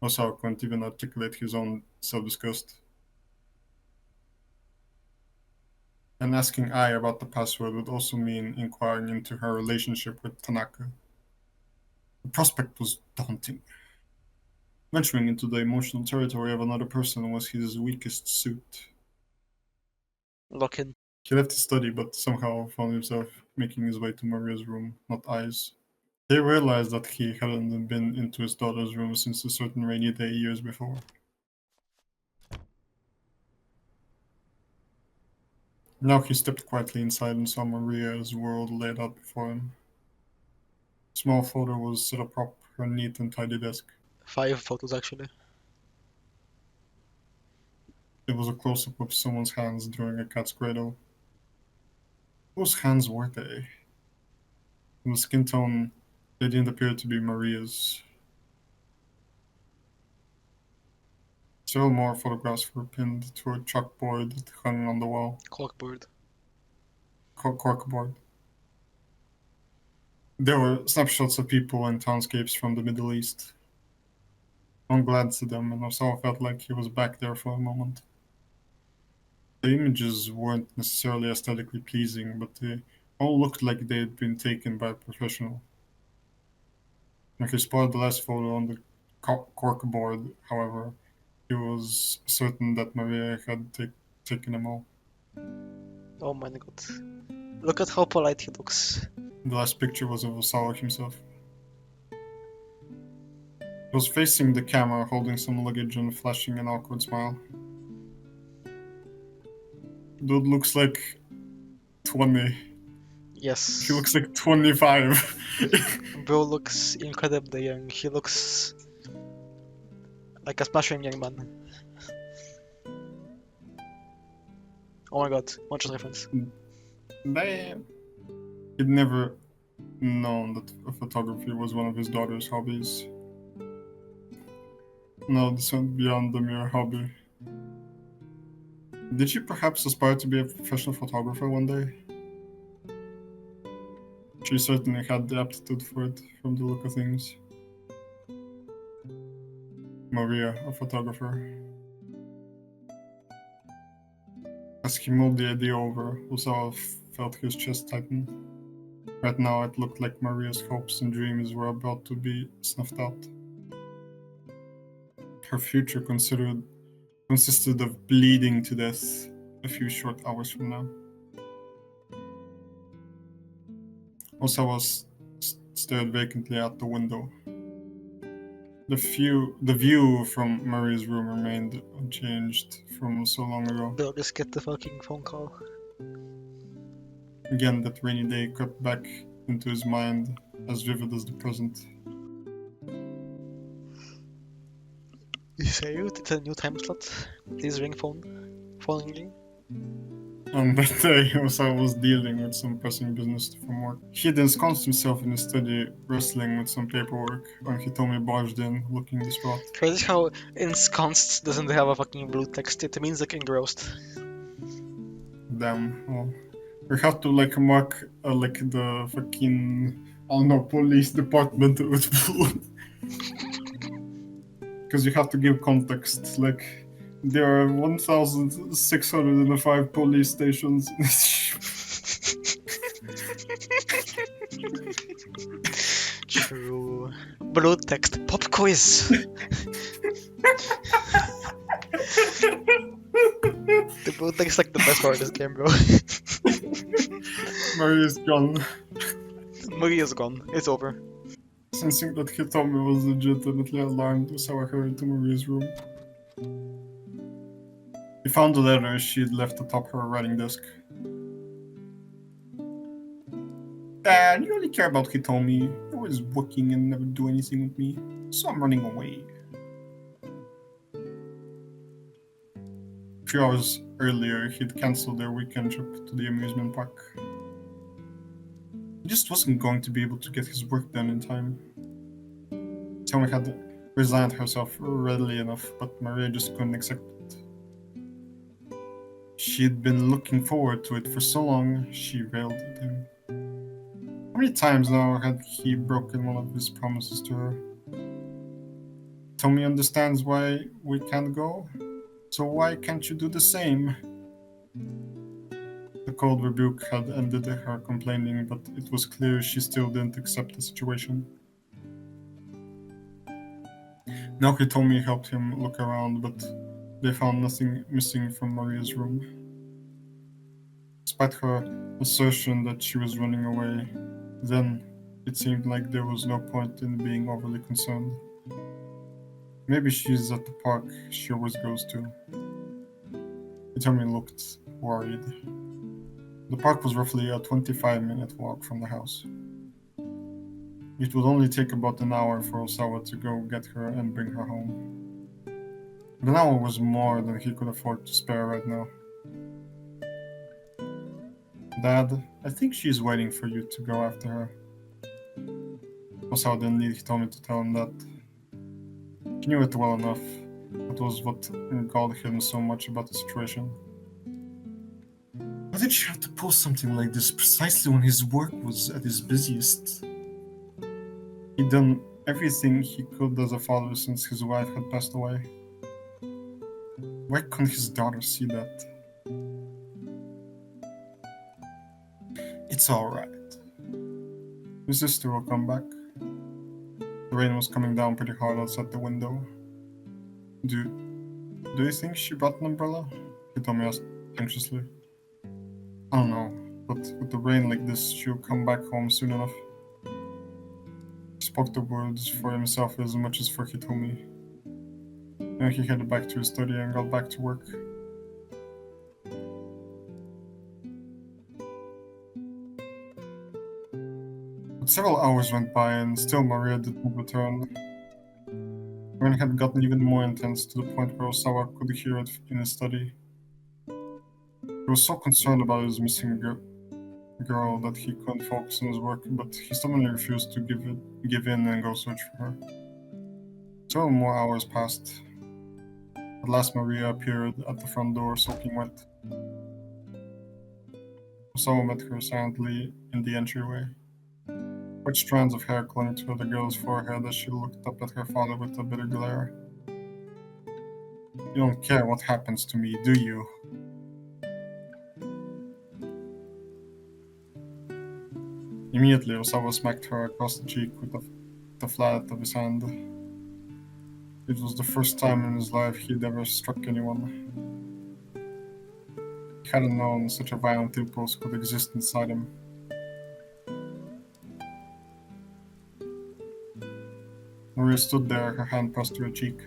Osawa couldn't even articulate his own self-disgust. And asking Ai about the password would also mean inquiring into her relationship with Tanaka. The prospect was daunting. Venturing into the emotional territory of another person was his weakest suit. Lock in. He left his study, but somehow found himself making his way to Maria's room, not Ai's. They realized that he hadn't been into his daughter's room since a certain rainy day years before. Now he stepped quietly inside and saw Maria's world laid out before him. A small photo was set atop her neat and tidy desk. 5 photos actually. It was a close-up of someone's hands during a cat's cradle. Whose hands were they? From the skin tone, they didn't appear to be Maria's. Several more photographs were pinned to a chalkboard that hung on the wall. Corkboard. Corkboard. There were snapshots of people and townscapes from the Middle East. One glanced at them, and Osawa felt like he was back there for a moment. The images weren't necessarily aesthetically pleasing, but they all looked like they had been taken by a professional. When he spotted the last photo on the corkboard, however, he was certain that Maria had taken them all. Oh my god. Look at how polite he looks. The last picture was of Osawa himself. He was facing the camera, holding some luggage and flashing an awkward smile. Dude looks like 20. Yes. He looks like 25. Bro looks incredibly young. He looks like a smashing young man. Oh my god, much reference. Damn. He'd never known that photography was one of his daughter's hobbies. No, this went beyond the mere hobby. Did she perhaps aspire to be a professional photographer one day? She certainly had the aptitude for it, from the look of things. Maria, a photographer. As he mulled the idea over, Usawa felt his chest tighten. Right now it looked like Maria's hopes and dreams were about to be snuffed out. Her future consisted of bleeding to death a few short hours from now. Osawa stared vacantly out the window. The view from Maria's room remained unchanged from so long ago. Bro, just get the fucking phone call. Again, that rainy day crept back into his mind, as vivid as the present. You say it's a new time slot? Please ring phone. Phone ringing. On that day, Osawa was dealing with some pressing business from work. He had ensconced himself in his study, wrestling with some paperwork, when Hitomi barged in, looking distraught. Crazy how ensconced doesn't have a fucking blue text. It means like engrossed. Damn. Well, we have to like mark like the fucking, I don't know, police department with blue. because you have to give context. Like, there are 1,605 police stations. True. Blue text pop quiz. The blue text is like the best part of this game, bro. Maria's gone. Maria's gone. It's over. Sensing that Hitomi was legitimately alarmed, Osawa hurried to Maria's room. He found the letter she had left atop her writing desk. Dad, you only care about Hitomi. You're always working and never do anything with me, so I'm running away. A few hours earlier, he'd cancelled their weekend trip to the amusement park. He just wasn't going to be able to get his work done in time. Hitomi had resigned herself readily enough, but Maria just couldn't accept it. She'd been looking forward to it for so long, she railed at him. How many times now had he broken one of his promises to her? Tommy understands why we can't go, so why can't you do the same? The cold rebuke had ended her complaining, but it was clear she still didn't accept the situation. Naoki Tommy helped him look around, but they found nothing missing from Maria's room. Despite her assertion that she was running away, then it seemed like there was no point in being overly concerned. Maybe she's at the park she always goes to. Hitomi looked worried. The park was roughly a 25-minute walk from the house. It would only take about an hour for Osawa to go get her and bring her home. But an hour was more than he could afford to spare right now. Dad, I think she's waiting for you to go after her. Osawa didn't need Hitomi to tell him that. He knew it well enough. That was what galled him so much about the situation. Why did she have to pull something like this precisely when his work was at his busiest? He'd done everything he could as a father since his wife had passed away. Why couldn't his daughter see that? It's alright. Your sister will come back. The rain was coming down pretty hard outside the window. Do you think she brought an umbrella? Hitomi asked anxiously. I don't know, but with the rain like this, she'll come back home soon enough. He spoke the words for himself as much as for Hitomi. Then he headed back to his study and got back to work. But several hours went by and still Maria didn't return. The rain had gotten even more intense to the point where Osawa could hear it in his study. He was so concerned about his missing girl that he couldn't focus on his work, but he stubbornly refused to give in and go search for her. Several more hours passed. At last Maria appeared at the front door soaking wet. Osawa met her silently in the entryway. White strands of hair clung to the girl's forehead as she looked up at her father with a bitter glare. You don't care what happens to me, do you? Immediately, Osawa smacked her across the cheek with the flat of his hand. It was the first time in his life he'd ever struck anyone. He hadn't known such a violent impulse could exist inside him. Maria stood there, her hand pressed to her cheek.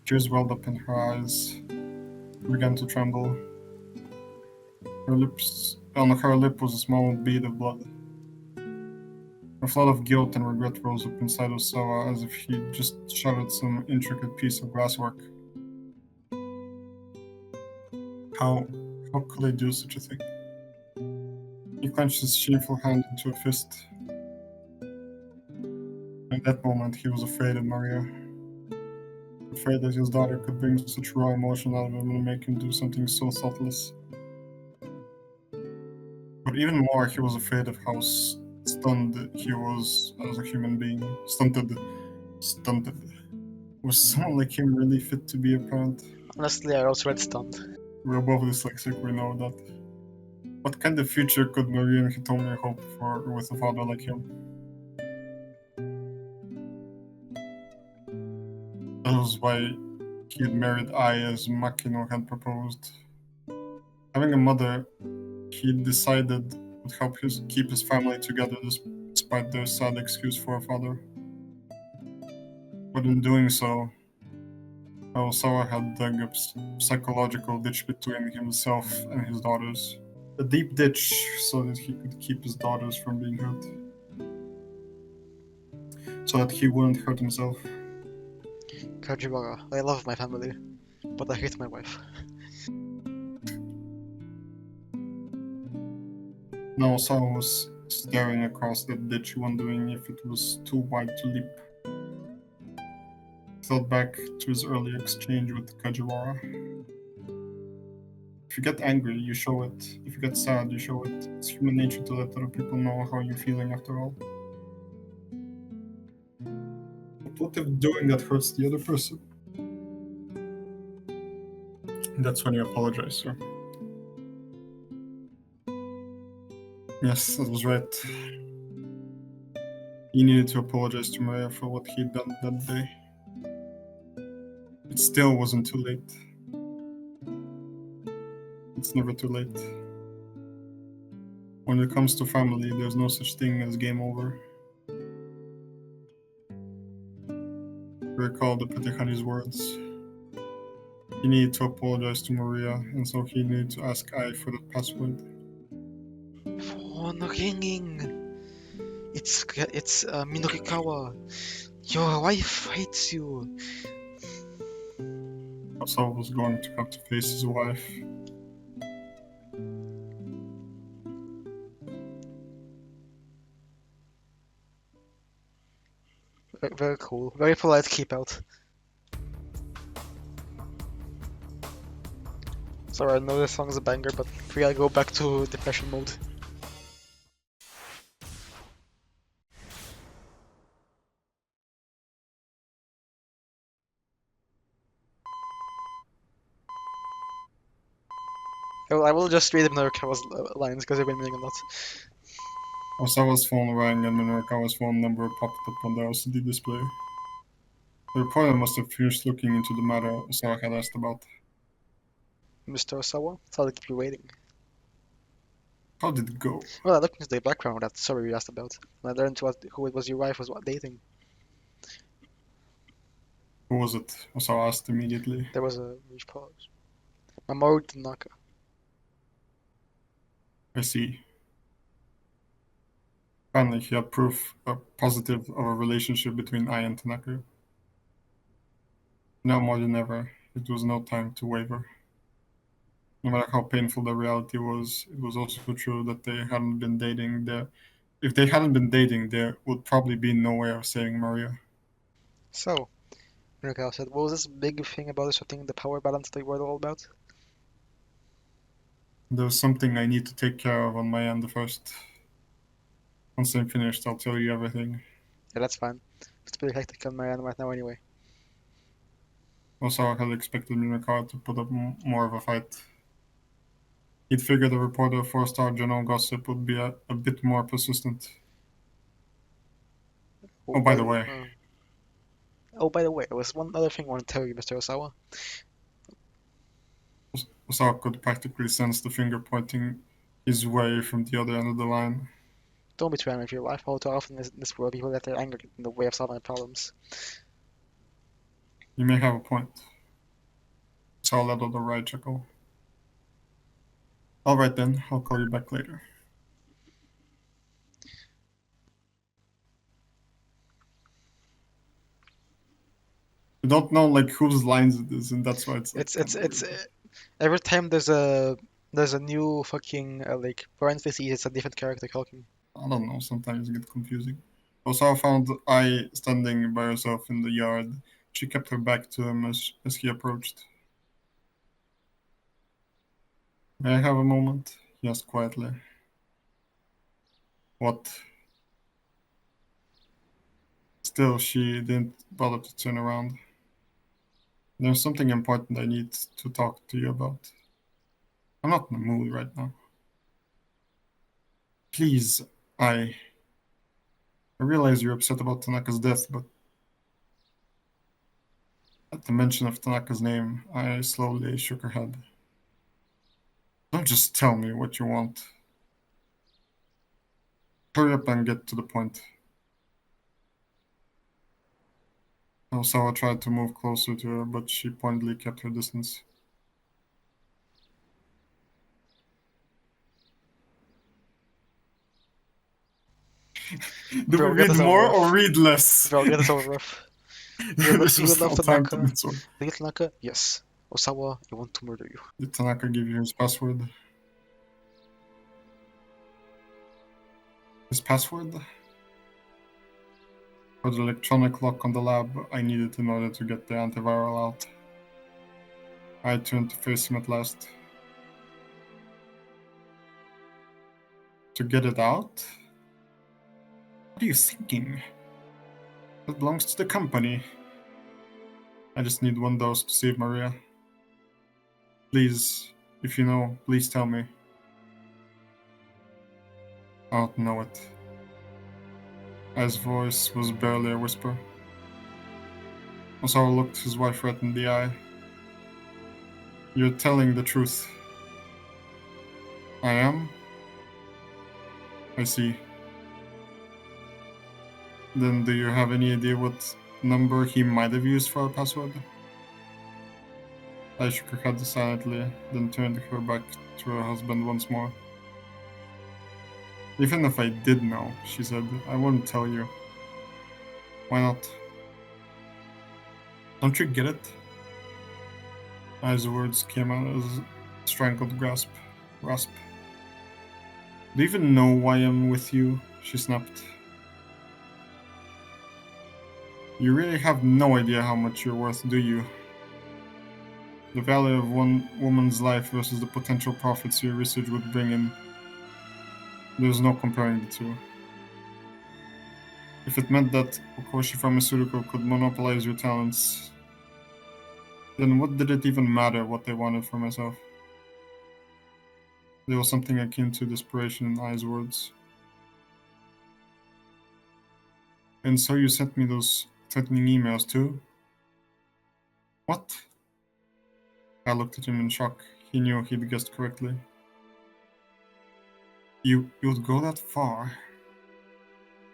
Tears welled up in her eyes. She began to tremble. On her lip was a small bead of blood. A flood of guilt and regret rose up inside Osawa as if he'd just shattered some intricate piece of glasswork. How could I do such a thing? He clenched his shameful hand into a fist. At that moment, he was afraid of Maria. Afraid that his daughter could bring such raw emotion out of him and make him do something so thoughtless. But even more, he was afraid of how stunned he was as a human being. Stunted. Was someone like him really fit to be a parent? Honestly, I was red stunned. We're both dyslexic, we know that. What kind of future could Maria and Hitomi hope for with a father like him? That was why he had married Ai as Makino had proposed. Having a mother, he decided would help keep his family together despite their sad excuse for a father. But in doing so, Aosawa had dug a psychological ditch between himself and his daughters. A deep ditch so that he could keep his daughters from being hurt. So that he wouldn't hurt himself. Kajiwara, I love my family, but I hate my wife. Now Osawa was staring across that ditch, wondering if it was too wide to leap. He thought back to his early exchange with Kajiwara. If you get angry, you show it. If you get sad, you show it. It's human nature to let other people know how you're feeling after all. But what if doing that hurts the other person? That's when you apologize, sir. Yes, that was right. He needed to apologize to Maria for what he'd done that day. It still wasn't too late. It's never too late. When it comes to family, there's no such thing as game over. Recall the Petihani's words. He needed to apologize to Maria, and so he needed to ask Ai for the password. Phone ringing. It's Minorikawa. Your wife hates you. Asawa was going to have to face his wife. Very cool. Very polite keep out. Sorry, I know this song's a banger, but we gotta go back to depression mode. I will just read Minorikawa's lines because they've been meaning a lot. Osawa's phone rang and Minorikawa's phone number popped up on the LCD display. The reporter must have finished looking into the matter Osawa had asked about. Mr. Osawa, thought I'd keep you waiting. How did it go? Well, I looked into the background of that story you asked about, and I learned who it was your wife was dating. Who was it? Osawa asked immediately. There was a brief pause. Mamoru Tanaka. I see. Finally, he had proof positive of a relationship between Ai and Tanaka. Now more than ever, it was no time to waver. No matter how painful the reality was, it was also true that they hadn't been dating. If they hadn't been dating, there would probably be no way of saving Maria. So, Minorikawa said, what was this big thing about disrupting the power balance that you were all about? There's something I need to take care of on my end first. Once I'm finished, I'll tell you everything. Yeah, that's fine. It's pretty hectic on my end right now anyway. Osawa had expected Minorikawa to put up more of a fight. He'd figured a reporter of 4-star general gossip would be a bit more persistent. Oh, by the way. By the way, there was one other thing I want to tell you, Mr. Osawa. Osawa could practically sense the finger pointing his way from the other end of the line. Don't be too angry with your wife. All too often in this world, people let their anger get in the way of solving problems. You may have a point. Osawa let out a wry chuckle. Alright then, I'll call you back later. You don't know like whose lines it is, and that's why it's like, It's every time there's a new fucking like parentheses, it's a different character talking. I don't know, sometimes it gets confusing. Osawa found Ai standing by herself in the yard. She kept her back to him as he approached. May I have a moment? He asked quietly. What? Still, she didn't bother to turn around. There's something important I need to talk to you about. I'm not in the mood right now. Please, I realize you're upset about Tanaka's death, but at the mention of Tanaka's name, I slowly shook her head. Don't just tell me what you want. Hurry up and get to the point. Osawa tried to move closer to her, but she pointedly kept her distance. Do Bro, we get read this over more with. or read less? Bro, get this over with. This You was love all time to Tanaka. Mitsuo. You get Tanaka? Yes. Osawa, I want to murder you. Did Tanaka give you his password? His password? For the electronic lock on the lab, I needed in order to get the antiviral out. I turned to face him at last. To get it out? What are you thinking? That belongs to the company. I just need one dose to save Maria. Please, if you know, please tell me. I don't know it. His voice was barely a whisper. Osawa looked his wife right in the eye. You're telling the truth. I am? I see. Then do you have any idea what number he might have used for a password? I shook her head silently, then turned her back to her husband once more. Even if I did know, she said, I wouldn't tell you. Why not? Don't you get it? As the words came out as a strangled gasp. Do you even know why I'm with you? She snapped. You really have no idea how much you're worth, do you? The value of one woman's life versus the potential profits your research would bring in. There's no comparing the two. If it meant that Okoshi Pharmaceutical could monopolize your talents, then what did it even matter what they wanted for myself? There was something akin to desperation in Ai's words. And so you sent me those threatening emails too? What? I looked at him in shock. He knew he'd guessed correctly. You would go that far?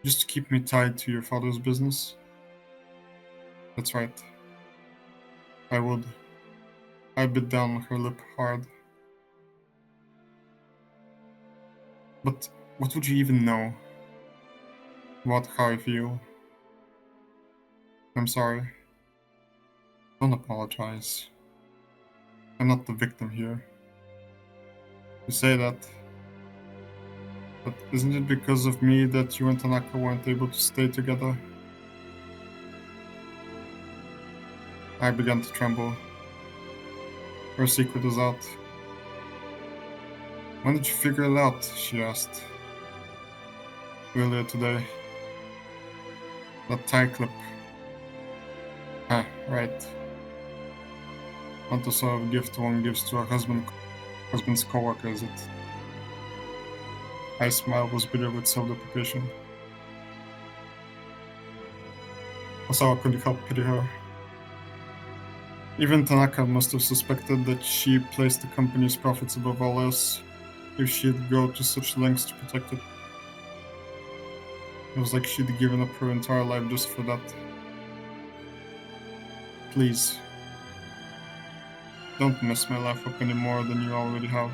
Just to keep me tied to your father's business? That's right. I would. I bit down her lip hard. But what would you even know about how I feel? I'm sorry. Don't apologize. I'm not the victim here. You say that, but isn't it because of me that you and Tanaka weren't able to stay together? I began to tremble. Her secret was out. When did you figure it out? She asked. Earlier today. That tie clip. Ah, right. Not the sort of gift one gives to a husband's co-worker, is it? My smile was bitter with self-deprecation. Osawa couldn't help pity her. Even Tanaka must have suspected that she placed the company's profits above all else, if she'd go to such lengths to protect it. It was like she'd given up her entire life just for that. Please, don't mess my life up any more than you already have.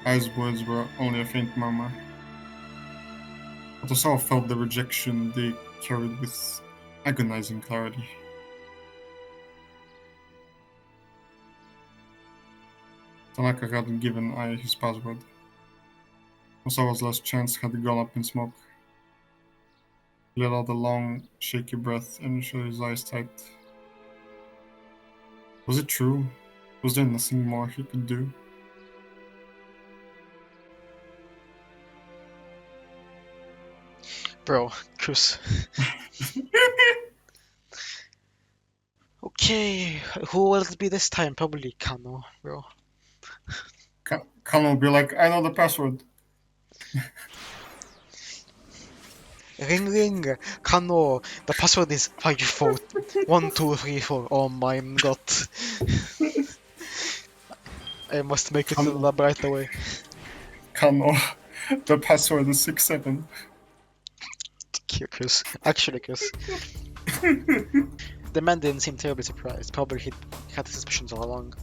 Ai's words were only a faint murmur. But Osawa felt the rejection they carried with agonizing clarity. Tanaka hadn't given Ai his password. Osawa's last chance had gone up in smoke. He let out a long, shaky breath and shut his eyes tight. Was it true? Was there nothing more he could do? Bro, Chris. Okay, who will it be this time? Probably Kano, bro. Kano will be like, I know the password. Ring ring, Kano. The password is 541234. Oh my god. I must make it to the Kano, lab right away. Kano. The password is 67. Chris. Actually, Chris. The man didn't seem terribly surprised. Probably he had suspicions all along.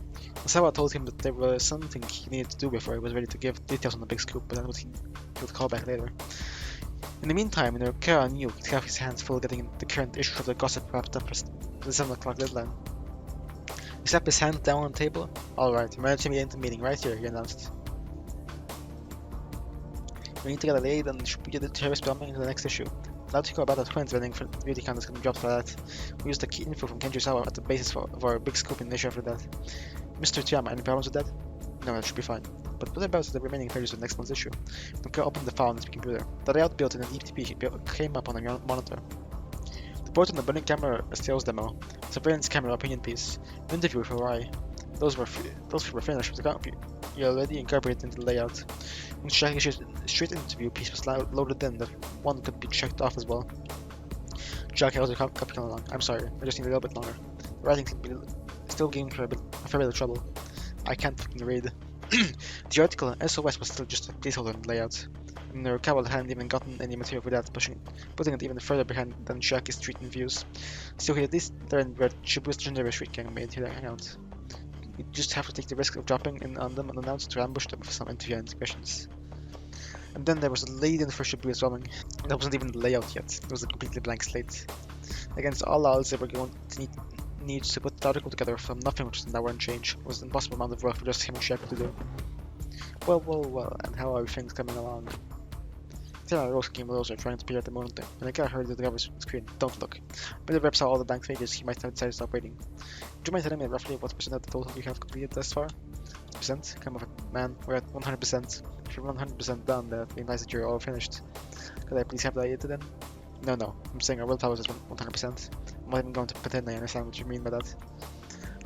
Sawa told him that there was something he needed to do before he was ready to give details on the big scoop, but he would call back later. In the meantime, Kara knew he'd have his hands full getting the current issue of the gossip wrapped up for the 7 o'clock deadline. He slapped his hand down on the table. Alright, emergency meeting right here, he announced. We need to get a lead and Shibuya the terrorist bombing into the next issue. Allowed to go about the twins waiting for beauty counters getting dropped for that. We used the key info from Kenji Sawa at the basis of our big scoop in the issue after that. Mr. Toyama, any problems with that? No, that should be fine. But what about the remaining pages of the next month's issue? Nuka opened the file on his computer. The layout built in an ETP came up on a monitor. The board on the burning camera, a sales demo, surveillance camera opinion piece, interview for Rai. Those were finished with the copy. You already incorporated into the layout. When Shaki's street interview piece was loaded in, that one could be checked off as well. Jack held the copy kind of long. I'm sorry, I just need a little bit longer. The writing seems to be still giving her a fair bit of trouble. I can't fucking read. The article SOS was still just a placeholder in the layout. And Norikawa hadn't even gotten any material for that, putting it even further behind than Shaki's street interviews. So he at least learned where Shibuya's legendary street gang made their hangout. You just have to take the risk of dropping in on them unannounced to ambush them with some interview and questions. And then there was a lead-in for Shibuya's bombing. That wasn't even the layout yet. It was a completely blank slate. Against all odds, they were going to need to put the article together from nothing, which is an hour and change. It was an impossible amount of work for just him and Shaka to do. Well, and how are things coming along? Sarah Rose came closer, trying to peer at the monitor, and I got heard the cover screen. Don't look. When the rep saw all the blank pages, he might have decided to stop waiting. Would you mind telling me roughly what percent of the total you have completed thus far? Percent? Come on, man, we're at 100%. If you're 100% done, that implies that you're all finished. Could I please have that data then? No, I'm saying our willpower is 100%. I'm not even going to pretend I understand what you mean by that.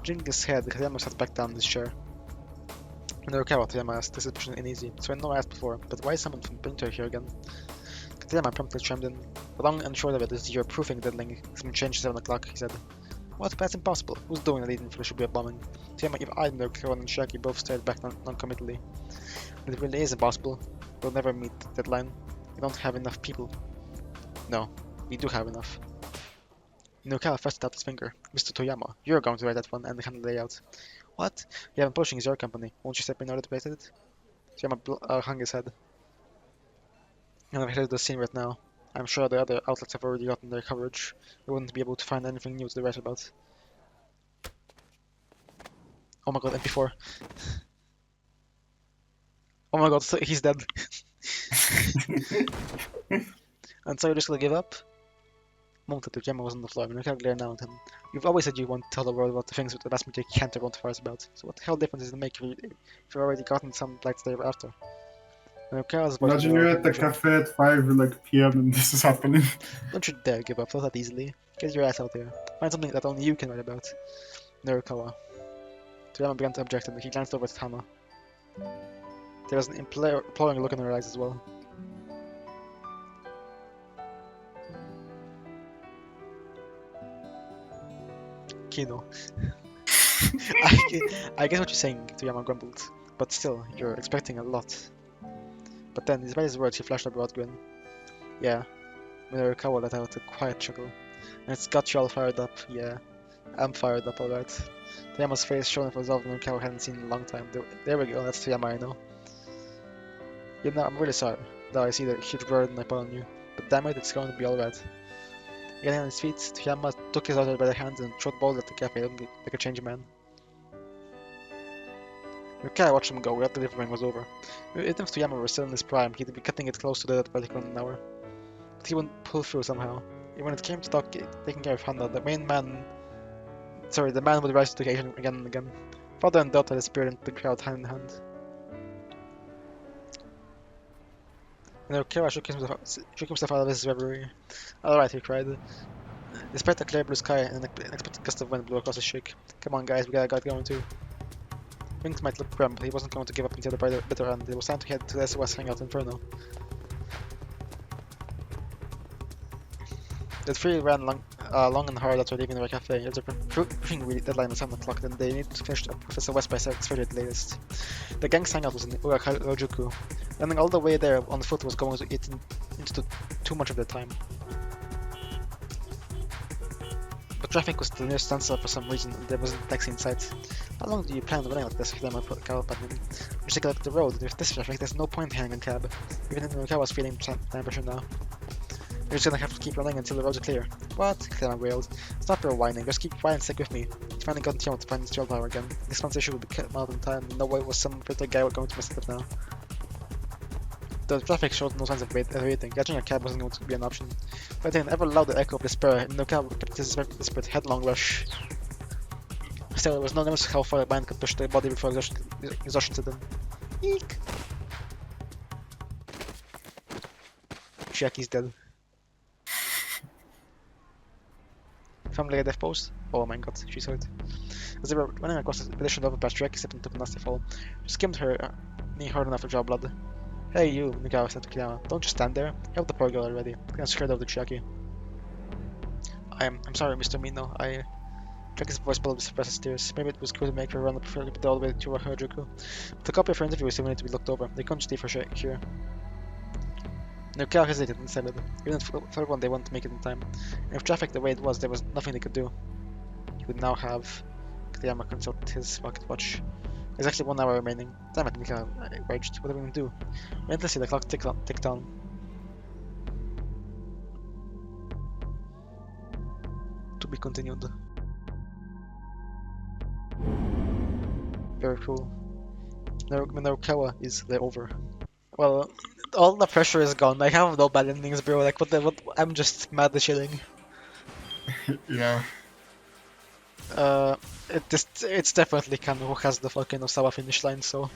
Drinking his head, Katayama sat back down in his chair. Norikawa, Katayama asked, this is pushing in easy, so I know I asked before, but why is someone from Printer here again? Katayama promptly chimed in. The long and short of it is you're proofing deadline has been changed to 7 o'clock, he said. What? That's impossible. Who's doing the leading for the Shibuya bombing? Katayama, if I, Norikawa and Shaki both stared back non-committally. But it really is impossible. We'll never meet the deadline. We don't have enough people. No, we do have enough. Norikawa thrusted out his finger. Mr. Toyama, you're going to write that one and handle the layout. What? Yeah, I'm pushing is your company. Won't you step in order to write it? Toyama hung his head. I'm headed to the scene right now. I'm sure the other outlets have already gotten their coverage. We wouldn't be able to find anything new to write about. Oh my god, MP4. Oh my god, he's dead. And so you're just gonna give up? Monked the Gemma was on the floor, and Norikawa glared down at him. You've always said you want to tell the world about the things with the vast majority can't or won't fires about. So what the hell difference does it make if you've already gotten some lights there after? Imagine you're at the cafe at 5 p.m. and this is happening. Don't you dare give up, not that easily. Get your ass out there. Find something that only you can write about. Norikawa. Toyama began to object and he glanced over at Tama. There was an imploring look in her eyes as well. Kino. I guess what you're saying, Toyama grumbled. But still, you're expecting a lot. But then, despite his words, he flashed a broad grin. Yeah. Norikawa let out a quiet chuckle. And it's got you all fired up, yeah. I'm fired up, alright. Toyama's face shone with resolve Norikawa hadn't seen in a long time. There we go, that's Toyama I know. You know, I'm really sorry, though I see the huge burden I put on you. But damn it, it's going to be alright. Getting on his feet, Toyama took his daughter by the hand and trotted boldly at the cafe like a changing man. Norikawa watched him go after the delivering was over. Even if Toyama were still in his prime, he'd be cutting it close to the particle in an hour. But he wouldn't pull through somehow. And when it came to taking care of Hana, the man would rise to the occasion again and again. Father and daughter disappeared into the crowd hand in hand. And Norikawa shook himself out of his reverie. Alright, he cried. Despite the clear blue sky, an unexpected gust of wind blew across the shake. Come on, guys, we got a guy going too. Wings might look grim, but he wasn't going to give up until the bitter end. It was time to head to the SOS hangout Inferno. The three ran long and hard after leaving the cafe. There's a briefing deadline at 7 o'clock, then they need to finish up with SOS by 6:30 at the latest. The gang's hangout was in Harajuku. Running all the way there on foot was going to eat into too much of their time. But traffic was the nearest standstill for some reason, and there wasn't a taxi in sight. How long do you plan on running like this? Came put Cal up at me. Just take a look at the road. With this traffic, there's no point in hanging a cab. Even if the car was feeling time pressure now. You're just gonna have to keep running until the roads are clear. What? Clema wailed. Stop your whining. Just keep quiet and stick with me. It's finally gotten to to find this power again. This month's issue will be cut out in time. No way was some particular guy going to mess it up now. The traffic showed no signs of waiting. Catching a cab wasn't going to be an option. But then, ever louder echo of despair, and the cab kept his desperate headlong rush. Still, there was no limit to how far the mind could push the body before exhaustion set in. Eek! Chiaki's dead. Found like a death pose? Oh my god, she's hurt. As they were running across the pedestrian overpass, Chiaki slipped and took a nasty fall. She skimmed her knee hard enough to draw blood. Hey you, Mikao said to Kiyama. Don't just stand there. Help the poor girl already. I'm scared of the Chiaki. I'm sorry, Mr. Mino. Chiaki's voice bellowed with suppressed tears. Maybe it was good to make her run up all the way to Harajuku. But the copy of her interview still needed to be looked over. They couldn't just leave her here. Mikao hesitated and said, even for everyone they wanted to make it in time. And if traffic the way it was, there was nothing they could do. He would now have... Kiyama consulted his pocket watch. Exactly 1 hour remaining. Damn it, Mikao, I raged. What are we gonna do? Relentlessly, the clock ticked on. To be continued. Very cool. Narukawa is over. Well, all the pressure is gone. I have no bad endings, bro. Like, what? I'm just mad as shitting. Yeah. It's definitely Kano who has the fucking Osawa finish line, so